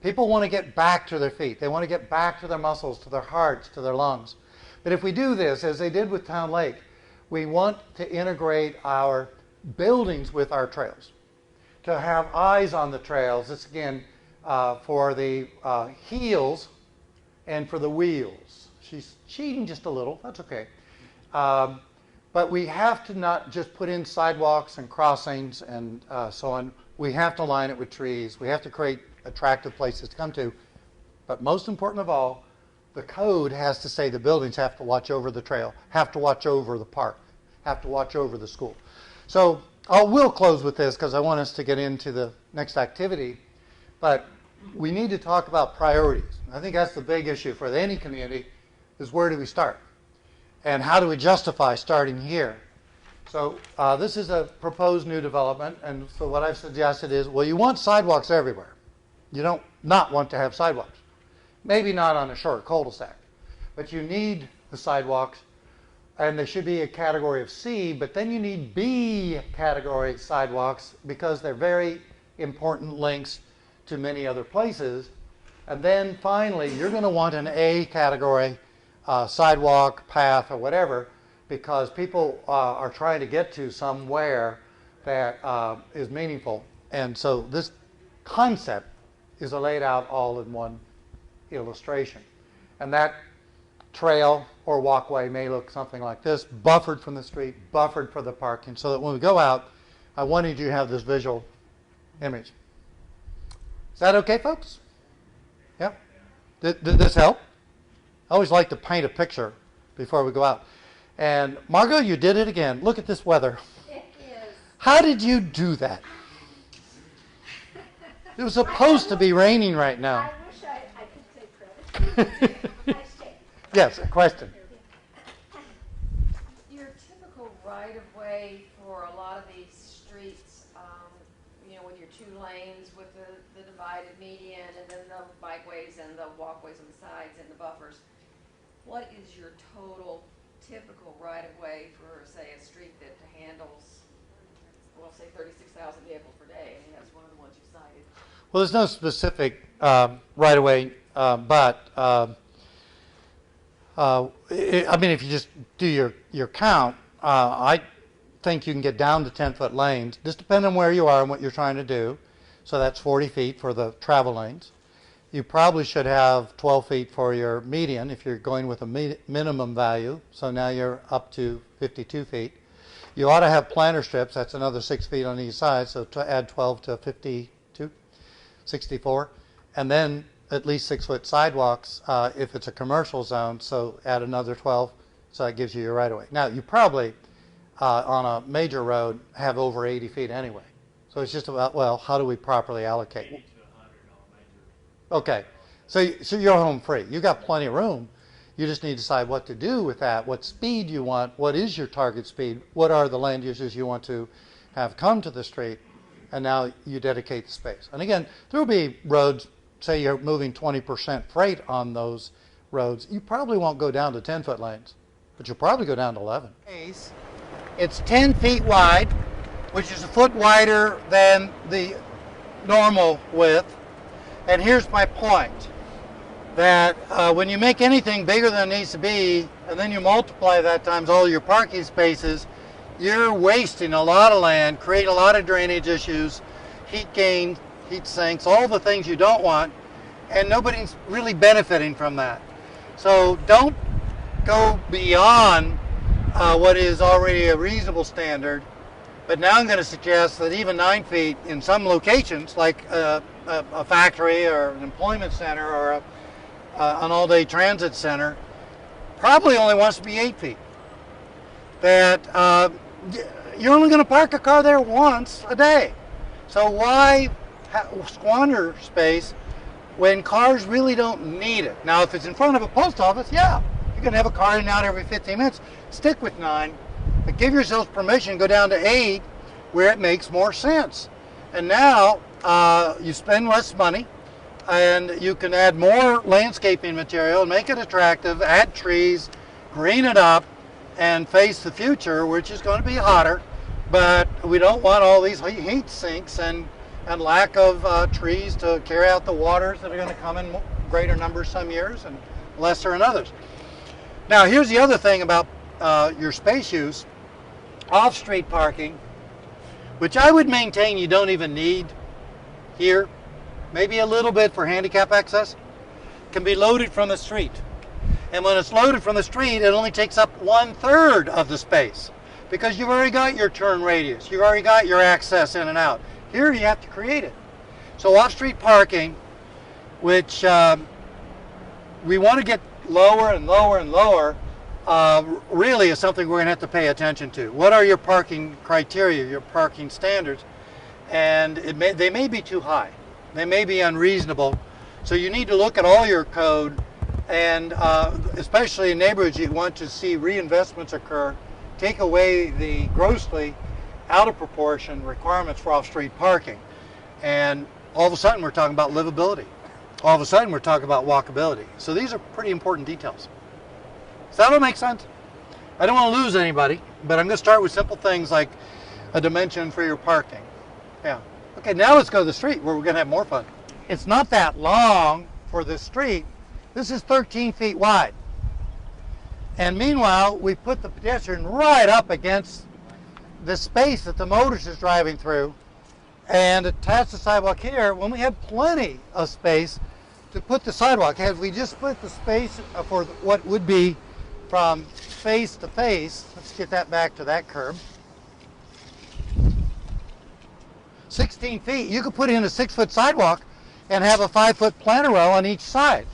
S1: People want to get back to their feet. They want to get back to their muscles, to their hearts, to their lungs. But if we do this, as they did with Town Lake, we want to integrate our buildings with our trails, to have eyes on the trails. This, again, for the heels and for the wheels. She's cheating just a little. That's okay. But we have to not just put in sidewalks and crossings and so on. We have to line it with trees. We have to create attractive places to come to. But most important of all, the code has to say the buildings have to watch over the trail, have to watch over the park, have to watch over the school. So we'll close with this because I want us to get into the next activity. But we need to talk about priorities. I think that's the big issue for any community is where do we start? And how do we justify starting here? So this is a proposed new development. And so what I've suggested is, well, you want sidewalks everywhere. You don't not want to have sidewalks. Maybe not on a short cul-de-sac, but you need the sidewalks, and they should be a category of C, but then you need B category sidewalks because they're very important links to many other places. And then finally, you're going to want an A category sidewalk, path, or whatever, because people are trying to get to somewhere that is meaningful. And so this concept is laid out all in one illustration. And that trail or walkway may look something like this, buffered from the street, buffered for the parking, so that when we go out, I wanted you to have this visual image. Is that okay, folks? Yep. Did this help? I always like to paint a picture before we go out. And Margot, you did it again. Look at this weather.
S3: It is.
S1: How did you do that? It was supposed to be raining right now.
S5: I wish I could take credit.
S1: Yes, a question.
S3: Your typical right-of-way for a lot of these streets, with your two lanes with the divided median and then the bikeways and the walkways on the sides and the buffers, what is your total typical right-of-way for, say, a street that handles, well, say 36,000 vehicles per day? I mean, that's one of the ones you cited.
S1: Well, there's no specific right-of-way, but I mean, if you just do your count, I think you can get down to 10-foot lanes, just depending on where you are and what you're trying to do. So that's 40 feet for the travel lanes. You probably should have 12 feet for your median if you're going with a minimum value. So now you're up to 52 feet. You ought to have planter strips. That's another 6 feet on each side. So to add 12 to 52, 64. And then at least 6-foot sidewalks if it's a commercial zone. So add another 12. So that gives you your right of way. Now you probably on a major road have over 80 feet anyway. So it's just about, well, how do we properly allocate?
S6: 80 to 100 on major.
S1: Okay, so you're home free. You got plenty of room. You just need to decide what to do with that, what speed you want, what is your target speed, what are the land uses you want to have come to the street, and now you dedicate the space. And again, there will be roads, say you're moving 20% freight on those roads, you probably won't go down to 10-foot lanes, but you'll probably go down to 11. It's 10 feet wide, which is a foot wider than the normal width. And here's my point. that when you make anything bigger than it needs to be, and then you multiply that times all your parking spaces, you're wasting a lot of land, creating a lot of drainage issues, heat gain, heat sinks, all the things you don't want, and nobody's really benefiting from that. So don't go beyond what is already a reasonable standard. But now I'm going to suggest that even 9 feet in some locations, like a factory or an employment center or an all-day transit center, probably only wants to be 8 feet. That you're only going to park a car there once a day. So why squander space when cars really don't need it? Now, if it's in front of a post office, yeah, you can have a car in and out every 15 minutes. Stick with 9. But give yourselves permission to go down to 8 where it makes more sense. And now you spend less money and you can add more landscaping material and make it attractive, add trees, green it up, and face the future, which is going to be hotter. But we don't want all these heat sinks and lack of trees to carry out the waters that are going to come in greater numbers some years and lesser in others. Now, here's the other thing about your space use. Off-street parking, which I would maintain you don't even need here, maybe a little bit for handicap access, can be loaded from the street. And when it's loaded from the street, it only takes up 1/3 of the space because you've already got your turn radius, you've already got your access in and out. Here you have to create it. So off-street parking, which we want to get lower and lower and lower, really is something we're going to have to pay attention to. What are your parking criteria, your parking standards? And they may be too high. They may be unreasonable. So you need to look at all your code, and especially in neighborhoods you want to see reinvestments occur, take away the grossly out of proportion requirements for off-street parking. And all of a sudden we're talking about livability. All of a sudden we're talking about walkability. So these are pretty important details. Does that all make sense? I don't want to lose anybody, but I'm going to start with simple things like a dimension for your parking. Yeah. Okay, now let's go to the street where we're going to have more fun. It's not that long for the street. This is 13 feet wide. And meanwhile, we put the pedestrian right up against the space that the motorist is driving through and attach the sidewalk here when we have plenty of space to put the sidewalk. Had we just put the space for what would be from face to face, let's get that back to that curb, 16 feet, you could put in a 6-foot sidewalk and have a 5-foot planter row on each side.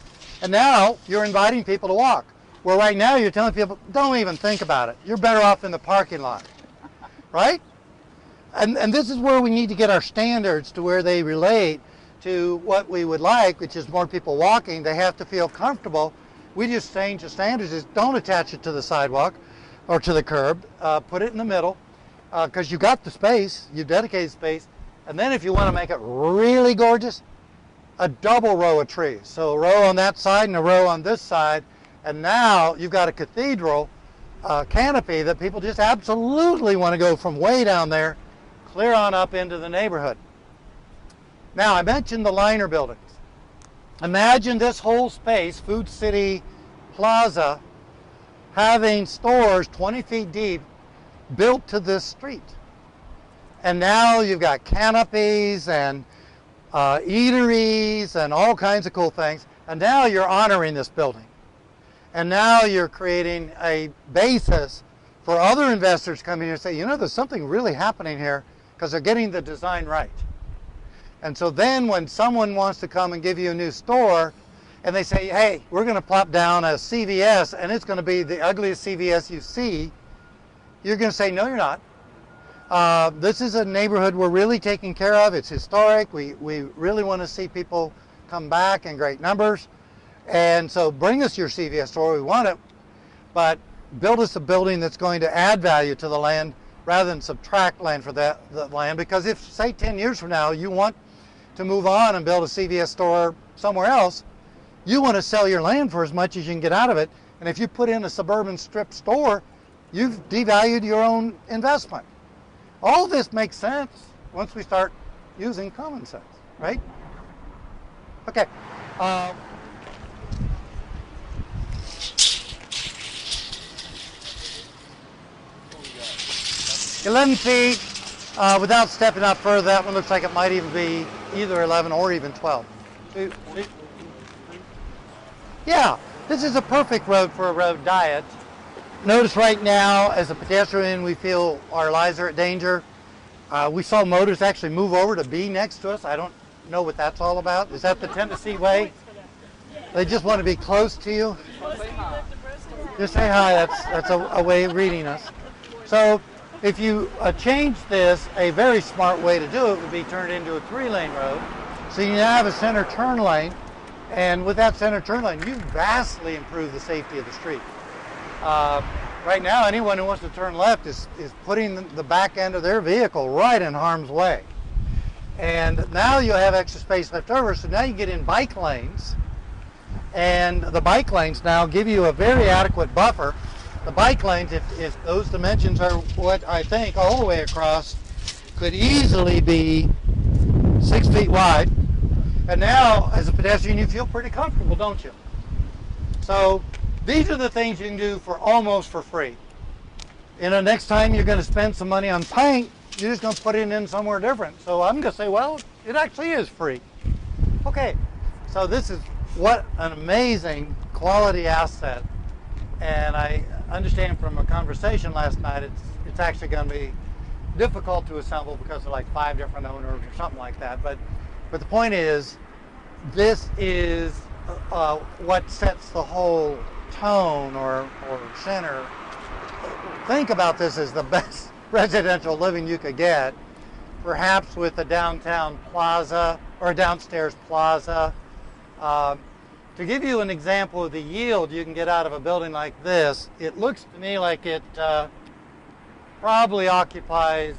S1: And now you're inviting people to walk. Where right now you're telling people, don't even think about it. You're better off in the parking lot, right? And this is where we need to get our standards to where they relate to what we would like, which is more people walking. They have to feel comfortable. We just change the standards is don't attach it to the sidewalk or to the curb. Put it in the middle because you got the space, you dedicated space. And then if you want to make it really gorgeous, a double row of trees. So a row on that side and a row on this side. And now you've got a cathedral canopy that people just absolutely want to go from way down there, clear on up into the neighborhood. Now, I mentioned the liner buildings. Imagine this whole space, Food City Plaza, having stores 20 feet deep built to this street. And now you've got canopies and eateries and all kinds of cool things. And now you're honoring this building. And now you're creating a basis for other investors coming here and say, you know, there's something really happening here because they're getting the design right. And so then when someone wants to come and give you a new store and they say, hey, we're going to plop down a CVS and it's going to be the ugliest CVS you see, you're going to say, no, you're not. This is a neighborhood we're really taking care of. It's historic. We really want to see people come back in great numbers. And so bring us your CVS store. We want it. But build us a building that's going to add value to the land rather than subtract land for the land. Because if, say, 10 years from now, you want to move on and build a CVS store somewhere else, you want to sell your land for as much as you can get out of it. And if you put in a suburban strip store, you've devalued your own investment. All this makes sense once we start using common sense, right? Okay. 11 feet without stepping up further. That one looks like it might even be either 11 or even 12. Yeah, this is a perfect road for a road diet. Notice right now, as a pedestrian, we feel our lives are at danger. We saw motors actually move over to be next to us. I don't know what that's all about. Is that the Tennessee way? They just want to be close to you. Just say hi. That's a way of reading us. So if you change this, a very smart way to do it would be turn it into a 3-lane road. So you now have a center turn lane. And with that center turn lane, you vastly improve the safety of the street. Right now, anyone who wants to turn left is putting the back end of their vehicle right in harm's way. And now you'll have extra space left over, so now you get in bike lanes. And the bike lanes now give you a very adequate buffer. The bike lanes, if those dimensions are what I think all the way across, could easily be 6 feet wide. And now, as a pedestrian, you feel pretty comfortable, don't you? So these are the things you can do for almost for free. You know, next time you're going to spend some money on paint, you're just going to put it in somewhere different. So I'm going to say, well, it actually is free. Okay, so this is what an amazing quality asset. And I understand from a conversation last night, it's actually going to be difficult to assemble because of like 5 different owners or something like that. But the point is, this is what sets the whole tone or center. Think about this as the best residential living you could get, perhaps with a downtown plaza or a downstairs plaza. To give you an example of the yield you can get out of a building like this, it looks to me like it probably occupies,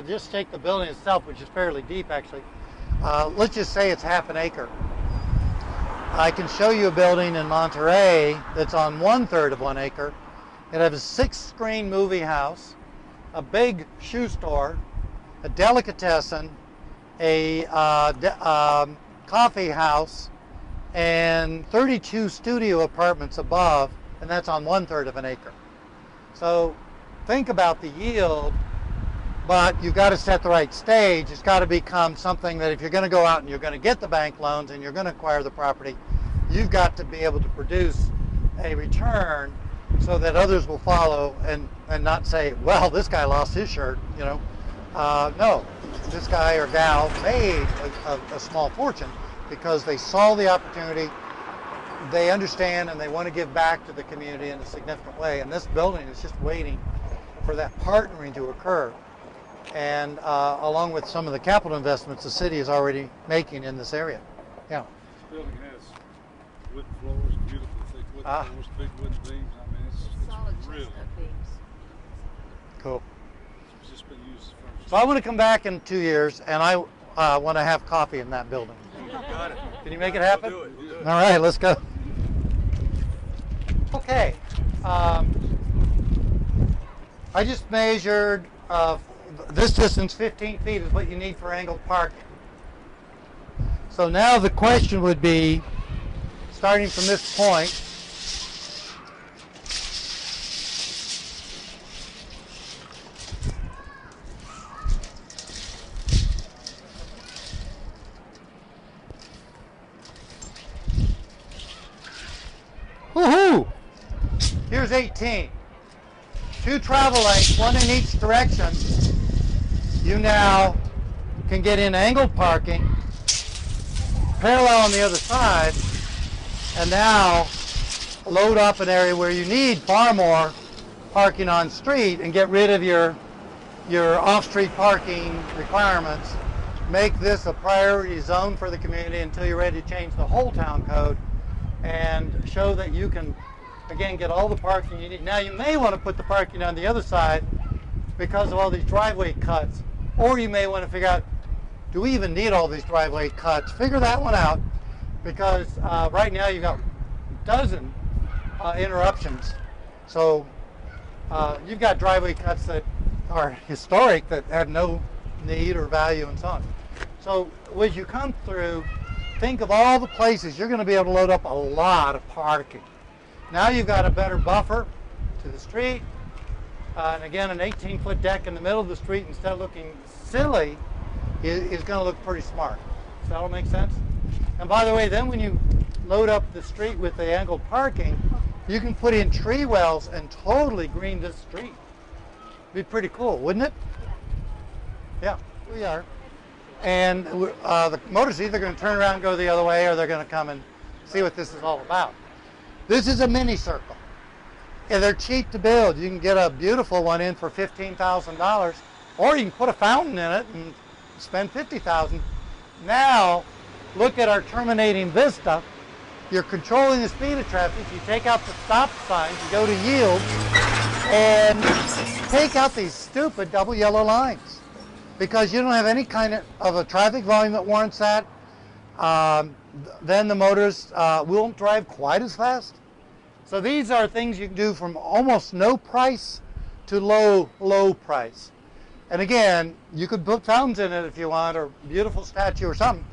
S1: just take the building itself, which is fairly deep actually, let's just say it's half an acre. I can show you a building in Monterey that's on 1/3 of 1 acre. It has a 6-screen movie house, a big shoe store, a delicatessen, a coffee house, and 32 studio apartments above, and that's on 1/3 of 1 acre. So think about the yield, but you've got to set the right stage. It's got to become something that if you're going to go out and you're going to get the bank loans and you're going to acquire the property, you've got to be able to produce a return so that others will follow and not say, well, this guy lost his shirt, you know. No, this guy or gal made a small fortune because they saw the opportunity, they understand, and they want to give back to the community in a significant way. And this building is just waiting for that partnering to occur. And along with some of the capital investments the city is already making in this area. Yeah.
S7: This building has wood floors, beautiful thick wood floors, big wood beams. I mean, it's really
S1: cool.
S7: It's just been used for.
S1: So I want to come back in 2 years, and I want to have coffee in that building.
S4: Got it.
S1: Can you make it happen?
S4: We'll do it.
S1: All right, let's go. Okay. I just measured this distance, 15 feet, is what you need for angled parking. So now the question would be, starting from this point, woohoo! Here's 18. 2 travel lanes, 1 in each direction. You now can get in angled parking, parallel on the other side, and now load up an area where you need far more parking on street and get rid of your off-street parking requirements. Make this a priority zone for the community until you're ready to change the whole town code and show that you can, again, get all the parking you need. Now you may want to put the parking on the other side because of all these driveway cuts, or you may want to figure out, do we even need all these driveway cuts? Figure that one out, because right now you've got a dozen interruptions. So you've got driveway cuts that are historic that have no need or value and so on. So as you come through, think of all the places you're going to be able to load up a lot of parking. Now you've got a better buffer to the street, And again, an 18-foot deck in the middle of the street, instead of looking silly, is going to look pretty smart. Does that all make sense? And by the way, then when you load up the street with the angled parking, you can put in tree wells and totally green this street. Be pretty cool, wouldn't it? Yeah, we are. And the motor's either going to turn around and go the other way, or they're going to come and see what this is all about. This is a mini circle. And they're cheap to build. You can get a beautiful one in for $15,000, or you can put a fountain in it and spend $50,000. Now, look at our terminating vista. You're controlling the speed of traffic. You take out the stop signs, you go to yield, and take out these stupid double yellow lines, because you don't have any kind of a traffic volume that warrants that. Then the motors won't drive quite as fast. So these are things you can do from almost no price to low price. And again, you could put fountains in it if you want, or a beautiful statue or something.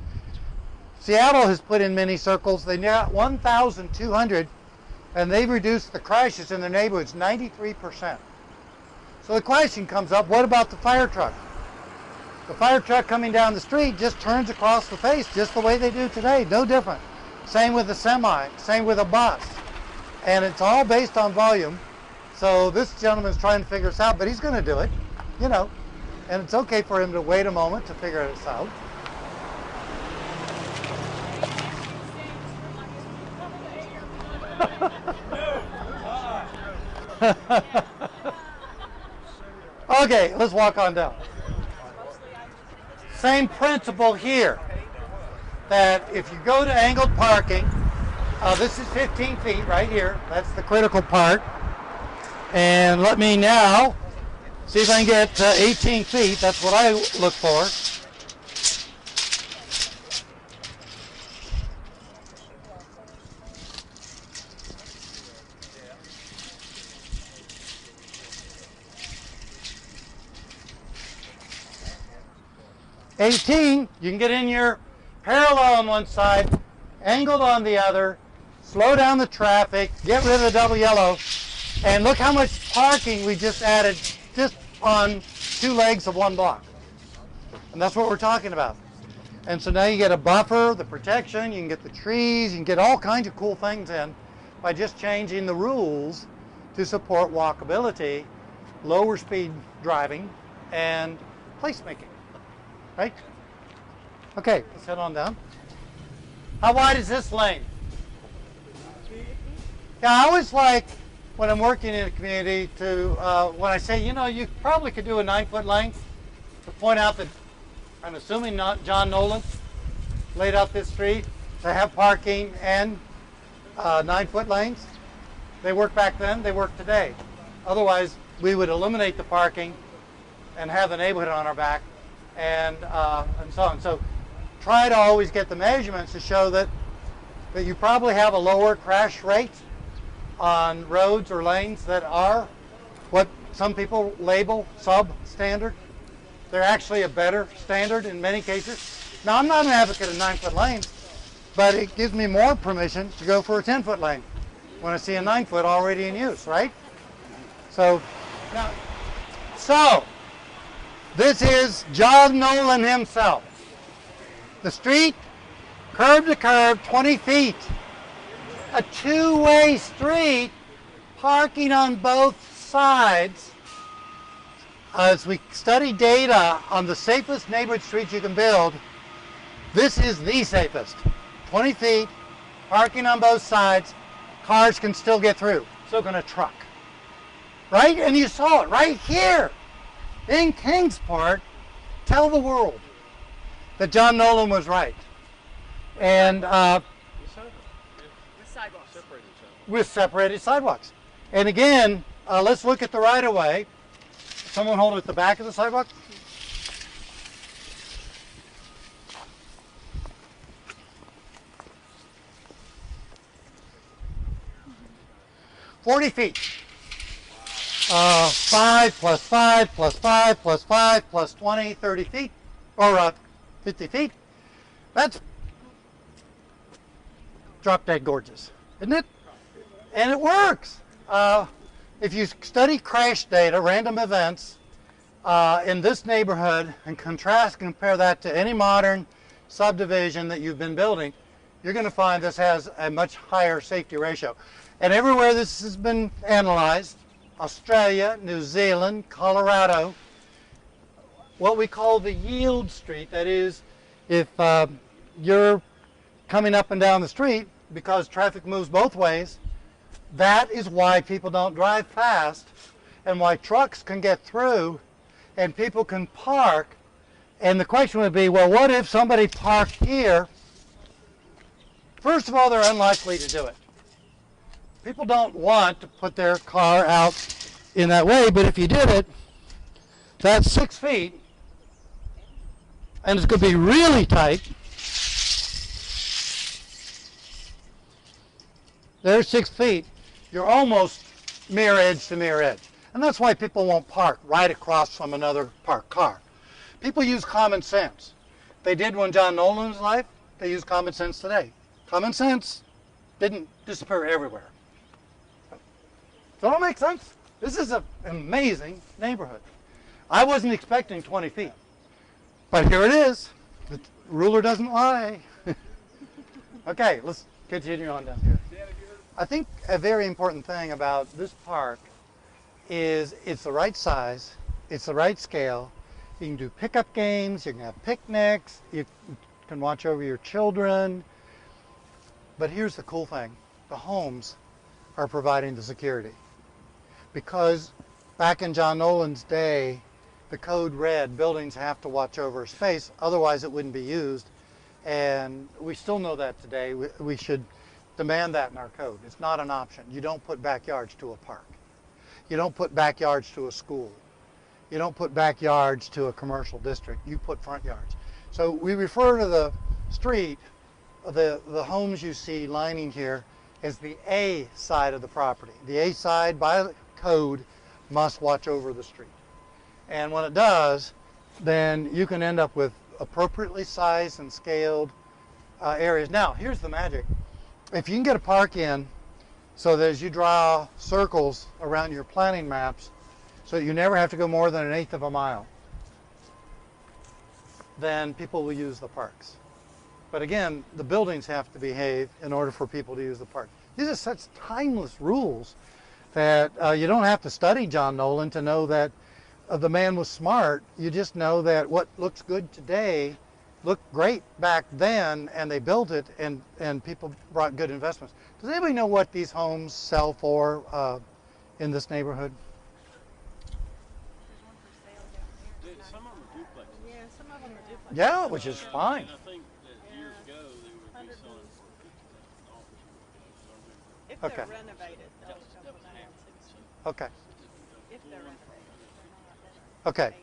S1: Seattle has put in mini circles. They got 1,200, and they've reduced the crashes in their neighborhoods 93%. So the question comes up, what about the fire truck? The fire truck coming down the street just turns across the face just the way they do today, no different. Same with a semi, same with a bus. And it's all based on volume. So this gentleman's trying to figure this out, but he's going to do it, you know. And it's okay for him to wait a moment to figure this out. Okay, let's walk on down. Same principle here, that if you go to angled parking, this is 15 feet right here. That's the critical part. And let me now see if I can get 18 feet. That's what I look for. You can get in your parallel on one side, angled on the other, slow down the traffic, get rid of the double yellow, and look how much parking we just added just on 2 legs of 1 block. And that's what we're talking about. And so now you get a buffer, the protection, you can get the trees, you can get all kinds of cool things in by just changing the rules to support walkability, lower speed driving, and placemaking. Right? Okay, let's head on down. How wide is this lane? Yeah, I always like, when I'm working in a community, to, when I say, you know, you probably could do a 9-foot lane, to point out that, I'm assuming not John Nolan laid out this street to have parking and 9-foot lanes. They worked back then, they work today. Otherwise, we would eliminate the parking and have the neighborhood on our back, and so on. So try to always get the measurements to show that you probably have a lower crash rate on roads or lanes that are what some people label substandard. They're actually a better standard in many cases. Now, I'm not an advocate of 9-foot lanes, but it gives me more permission to go for a 10-foot lane when I see a 9-foot already in use, right? So, now, this is John Nolan himself. The street, curb to curb, 20 feet. A 2-way street, parking on both sides. As we study data on the safest neighborhood streets you can build, this is the safest. 20 feet, parking on both sides, cars can still get through. So can a truck. Right? And you saw it right here in Kingsport. Tell the world that John Nolan was right. And with separated sidewalks. And again, let's look at the right-of-way. Someone hold it at the back of the sidewalk. "40 feet. 5 plus 5 plus 5 plus 5 plus 20, 30 feet, or 50 feet. That's drop dead gorgeous, isn't it? And it works. if you study crash data, random events, in this neighborhood and compare that to any modern subdivision that you've been building, you're going to find this has a much higher safety ratio. And everywhere this has been analyzed, Australia, New Zealand, Colorado, what we call the yield street, that is, if you're coming up and down the street because traffic moves both ways, that is why people don't drive fast and why trucks can get through and people can park. And the question would be, well, what if somebody parked here? First of all, they're unlikely to do it. People don't want to put their car out in that way, but if you did it, that's 6 feet, and it's going to be really tight. There's 6 feet. You're almost mirror edge to mirror edge. And that's why people won't park right across from another parked car. People use common sense. They did when John Nolan was alive. They use common sense today. Common sense didn't disappear everywhere. Does that all make sense? This is an amazing neighborhood. I wasn't expecting 20 feet. But here it is. The ruler doesn't lie. Okay, let's continue on down here. I think a very important thing about this park is it's the right size, it's the right scale. You can do pickup games, you can have picnics, you can watch over your children. But here's the cool thing. The homes are providing the security. Because back in John Nolan's day, the code read buildings have to watch over space, otherwise it wouldn't be used. And we still know that today. We should demand that in our code. It's not an option. You don't put backyards to a park. You don't put backyards to a school. You don't put backyards to a commercial district. You put front yards. So we refer to the street, the homes you see lining here, as the A side of the property. The A side, by code, must watch over the street. And when it does, then you can end up with appropriately sized and scaled areas. Now, here's the magic. If you can get a park in so that as you draw circles around your planning maps so that you never have to go more than 1/8 of a mile, then people will use the parks. But again, the buildings have to behave in order for people to use the park. These are such timeless rules that you don't have to study John Nolan to know that the man was smart. You just know that what looks good today looked great back then, and they built it, and people brought good investments. Does anybody know what these homes sell for in this neighborhood?
S6: Some of them are duplexes.
S2: Yeah, some of them are duplexes.
S1: Yeah, which is fine.
S6: And I think that years ago they would be selling for $50,000.
S2: If
S1: Okay.
S2: they're renovated, they'll go for that.
S1: Okay.
S2: If they're renovated.
S1: Okay.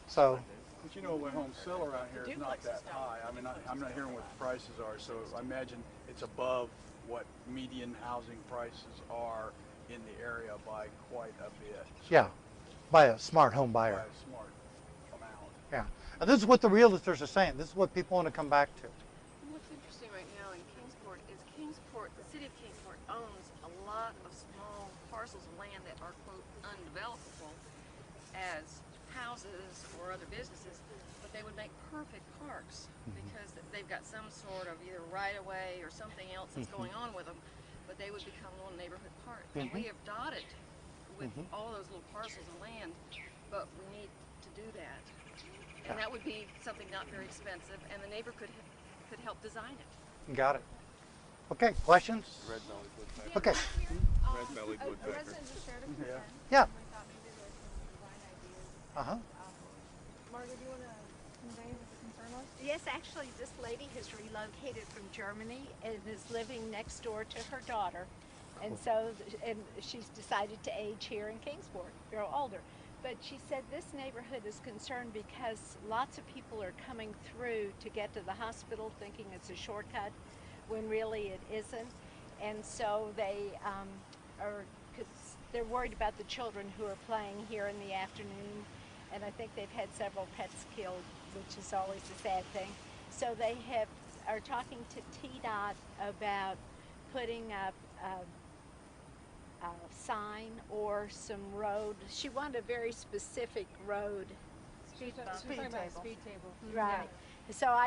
S1: So,
S7: But you know, when homes sell around here, it's not that high. I mean, I'm not hearing what the prices are, so I imagine it's above what median housing prices are in the area by quite a bit.
S1: yeah, by a smart home
S7: By
S1: buyer.
S7: a smart amount.
S1: Yeah. And this is what the realtors are saying. This is what people want to come back to.
S3: What's interesting right now in Kingsport is the city of Kingsport owns a lot of small parcels of land that are, quote, undevelopable as houses or other businesses, but they would make perfect parks because they've got some sort of either right-of-way or something else that's going on with them, but they would become little neighborhood parks. And we have dotted with all those little parcels of land, but we need to do that. And that would be something not very expensive, and the neighbor could help design it.
S1: Got it. Okay, questions?
S7: Red-bellied woodpecker.
S1: Okay.
S7: Red-bellied
S2: A
S7: woodpecker.
S2: resident just shared a concern.
S1: Yeah.
S2: And we thought maybe there's some design ideas.
S1: Uh-huh.
S2: Margaret, do you want to convey what the concern was?
S5: Yes, actually, this lady has relocated from Germany and is living next door to her daughter. And so, and she's decided to age here in Kingsport, grow older. But she said this neighborhood is concerned because lots of people are coming through to get to the hospital thinking it's a shortcut when really it isn't. And so they cause they're worried about the children who are playing here in the afternoon. And I think they've had several pets killed, which is always a sad thing. So they are talking to TDOT about putting up sign or some road. She wanted a very specific road.
S3: Speed table.
S5: Right. So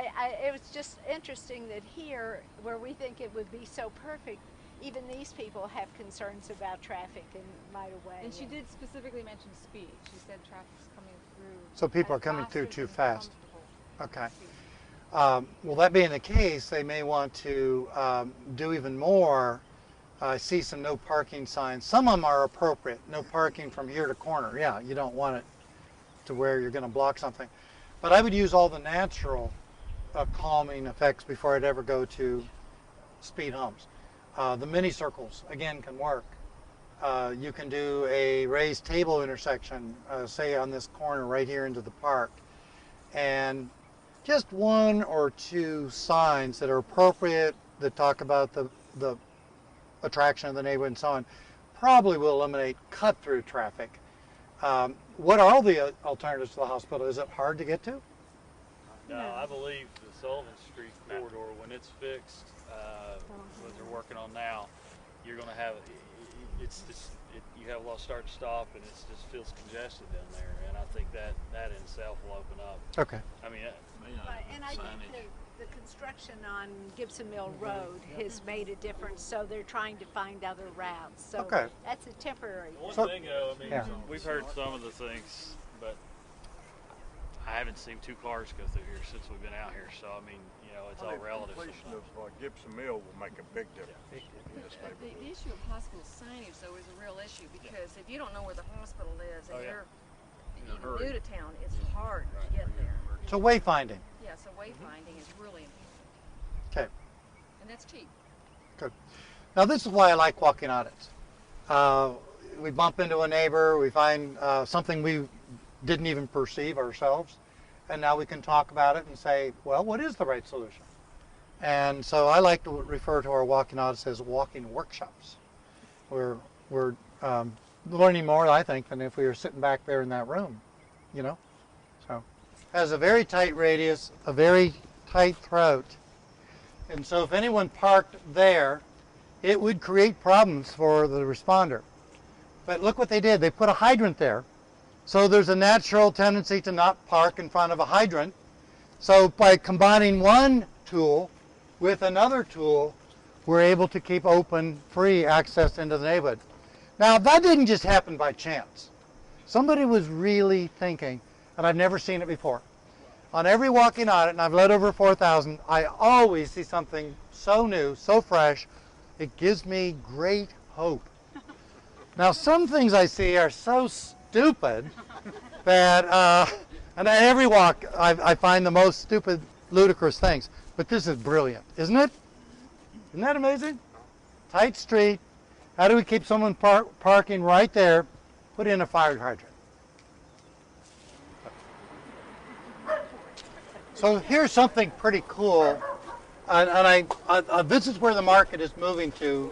S5: it was just interesting that here, where we think it would be so perfect, even these people have concerns about traffic and right of way.
S8: And she did specifically mention speed. She said traffic's coming through.
S1: So people
S8: at
S1: are coming through
S8: faster
S1: too
S8: than
S1: fast.
S8: comfortable
S1: Okay.
S8: speed.
S1: Well, that being the case, they may want to do even more. I see some no parking signs. Some of them are appropriate. No parking from here to corner. Yeah, you don't want it to where you're going to block something. But I would use all the natural calming effects before I'd ever go to speed humps. The mini circles, again, can work. You can do a raised table intersection, say on this corner right here into the park. And just one or two signs that are appropriate, that talk about the attraction of the neighborhood and so on, probably will eliminate cut-through traffic. What are all the alternatives to the hospital? Is it hard to get to?
S6: No, I believe the Sullivan Street corridor, when it's fixed, what they're working on now, you're going to have you have a lot of start and stop, and it just feels congested down there. And I think that in itself will open up.
S1: Okay.
S6: I mean,
S5: And I think the construction on Gibson Mill Road has made a difference, so they're trying to find other routes. So
S1: Okay.
S5: that's a temporary.
S6: one
S1: So-
S6: thing though, I mean,
S1: Yeah.
S6: we've heard some of the things, but I haven't seen 2 cars go through here since we've been out here. So I mean, it's all relative.
S7: Completion of Gibson Mill will make a big difference in this neighborhood.
S3: The issue of hospital signage, though, is a real issue, because if you don't know where the hospital is and
S6: Oh, yeah.
S3: you're even new to town, it's hard to get there.
S1: So wayfinding.
S3: Yeah, so wayfinding is really important,
S1: Okay.
S3: and that's cheap.
S1: Good. Now this is why I like walking audits. We bump into a neighbor, we find something we didn't even perceive ourselves, and now we can talk about it and say, well, what is the right solution? And so I like to refer to our walking audits as walking workshops. We're learning more, I think, than if we were sitting back there in that room, So has a very tight radius, a very tight throat. And so if anyone parked there, it would create problems for the responder. But look what they did. They put a hydrant there. So there's a natural tendency to not park in front of a hydrant. So by combining one tool with another tool, we're able to keep open, free access into the neighborhood. Now, that didn't just happen by chance. Somebody was really thinking, and I've never seen it before. On every walking audit, and I've led over 4,000, I always see something so new, so fresh, it gives me great hope. Now, some things I see are so stupid that, and at every walk, I find the most stupid, ludicrous things. But this is brilliant, isn't it? Isn't that amazing? Tight street. How do we keep someone parking right there? Put in a fire hydrant. So here's something pretty cool. And this is where the market is moving to.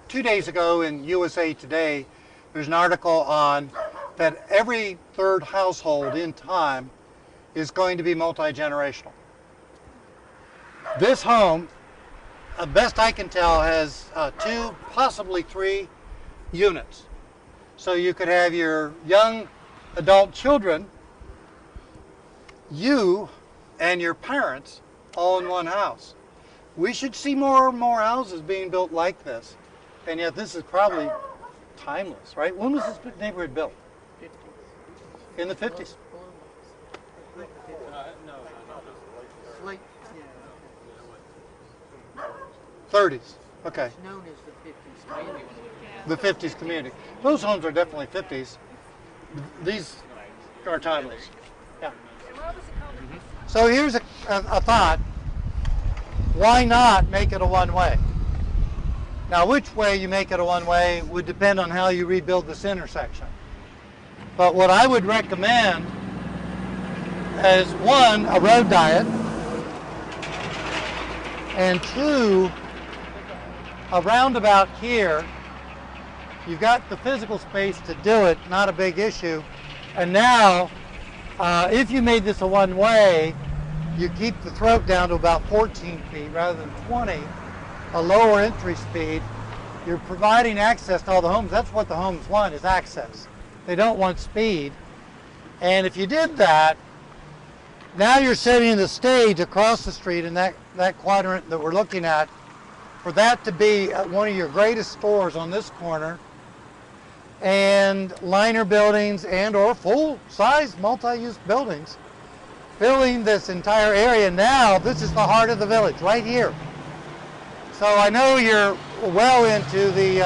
S1: 2 days ago in USA Today, there's an article on that every third household in time is going to be multi-generational. This home, best I can tell, has 2, possibly 3 units. So you could have your young adult children, you and your parents all in one house. We should see more and more houses being built like this. And yet this is probably timeless, right? When was this neighborhood built? 50s. In the 50s?
S9: Late,
S1: 30s. Okay.
S9: it's known as the 50s community.
S1: The 50s community. Those homes are definitely 50s. These are timeless. Yeah. So here's a thought. Why not make it a one-way? Now, which way you make it a one-way would depend on how you rebuild this intersection. But what I would recommend is, 1, a road diet, and 2, a roundabout here. You've got the physical space to do it, not a big issue. And now, if you made this a one-way, you keep the throat down to about 14 feet rather than 20, a lower entry speed, you're providing access to all the homes. That's what the homes want, is access. They don't want speed. And if you did that, now you're setting the stage across the street in that quadrant that we're looking at for that to be one of your greatest stores on this corner, and liner buildings and or full-size multi-use buildings filling this entire area. Now this is the heart of the village right here. So I know you're well into the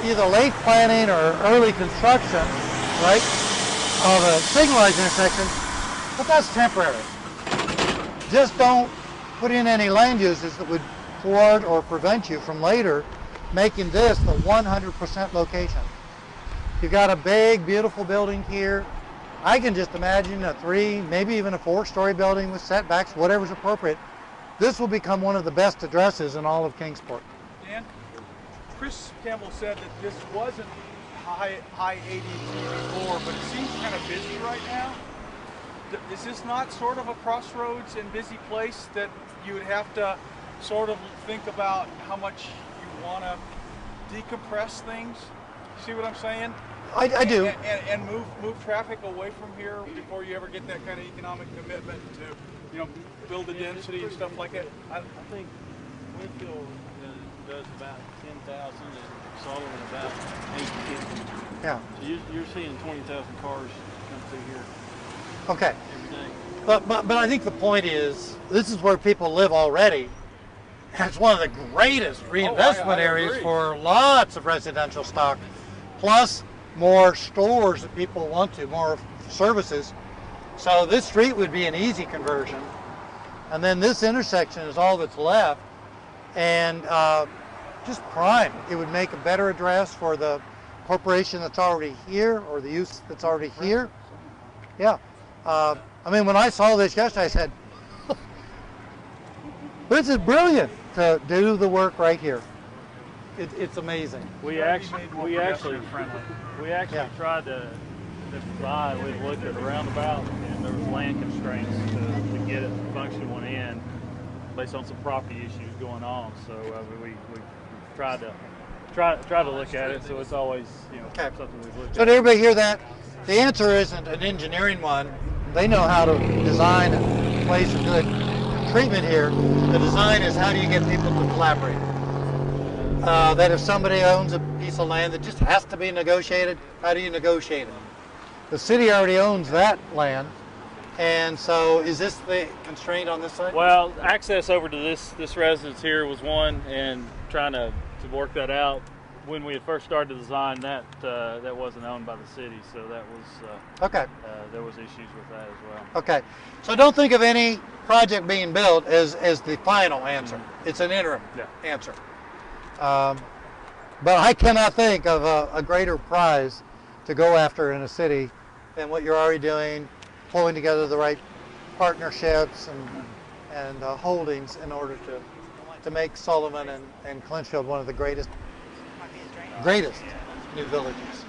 S1: either late planning or early construction, right, of a signalized intersection, but that's temporary. Just don't put in any land uses that would thwart or prevent you from later making this the 100% location. You've got a big, beautiful building here. I can just imagine a 3, maybe even a 4-story building with setbacks, whatever's appropriate. This will become one of the best addresses in all of Kingsport.
S7: Dan, Chris Campbell said that this wasn't high ADT before, but it seems kind of busy right now. Is this not sort of a crossroads and busy place that you would have to sort of think about how much you want to decompress things? See what I'm saying?
S1: I do.
S7: And move traffic away from here before you ever get that kind of economic commitment to, you know, build the density and stuff like that.
S9: I think Winfield does about 10,000 and Sullivan about 850.
S1: Yeah.
S9: So you're seeing 20,000 cars come through here
S1: Okay.
S9: every day.
S1: But I think the point is, this is where people live already. And it's one of the greatest reinvestment
S7: I
S1: areas
S7: agree.
S1: for lots of residential stock, plus more stores that people want to, more services. So this street would be an easy conversion. And then this intersection is all that's left. And just prime. It would make a better address for the corporation that's already here or the use that's already here. Yeah. I mean, when I saw this yesterday, I said, this is brilliant to do the work right here. It's amazing.
S6: We
S7: gotta be
S6: actually
S7: made more pedestrian-friendly.
S6: Yeah. tried to design. We looked at a roundabout, and there was land constraints to get it to function one end, based on some property issues going on. So we tried to look at it. So it's always, you know,
S1: Okay.
S6: something we've looked
S1: So
S6: at.
S1: did everybody hear that? The answer isn't an engineering one. They know how to design and place a good treatment here. The design is, how do you get people to collaborate? That if somebody owns a piece of land that just has to be negotiated, how do you negotiate it? The city already owns that land, and so is this the constraint on this side?
S6: Well, access over to this residence here was one, and trying to work that out. When we had first started to design, that wasn't owned by the city, so that was
S1: Okay.
S6: there was issues with that as well.
S1: Okay. So don't think of any project being built as the final answer. It's an interim answer. But I cannot think of a greater prize to go after in a city than what you're already doing, pulling together the right partnerships and holdings in order to make Sullivan and Clinchfield one of the greatest new villages.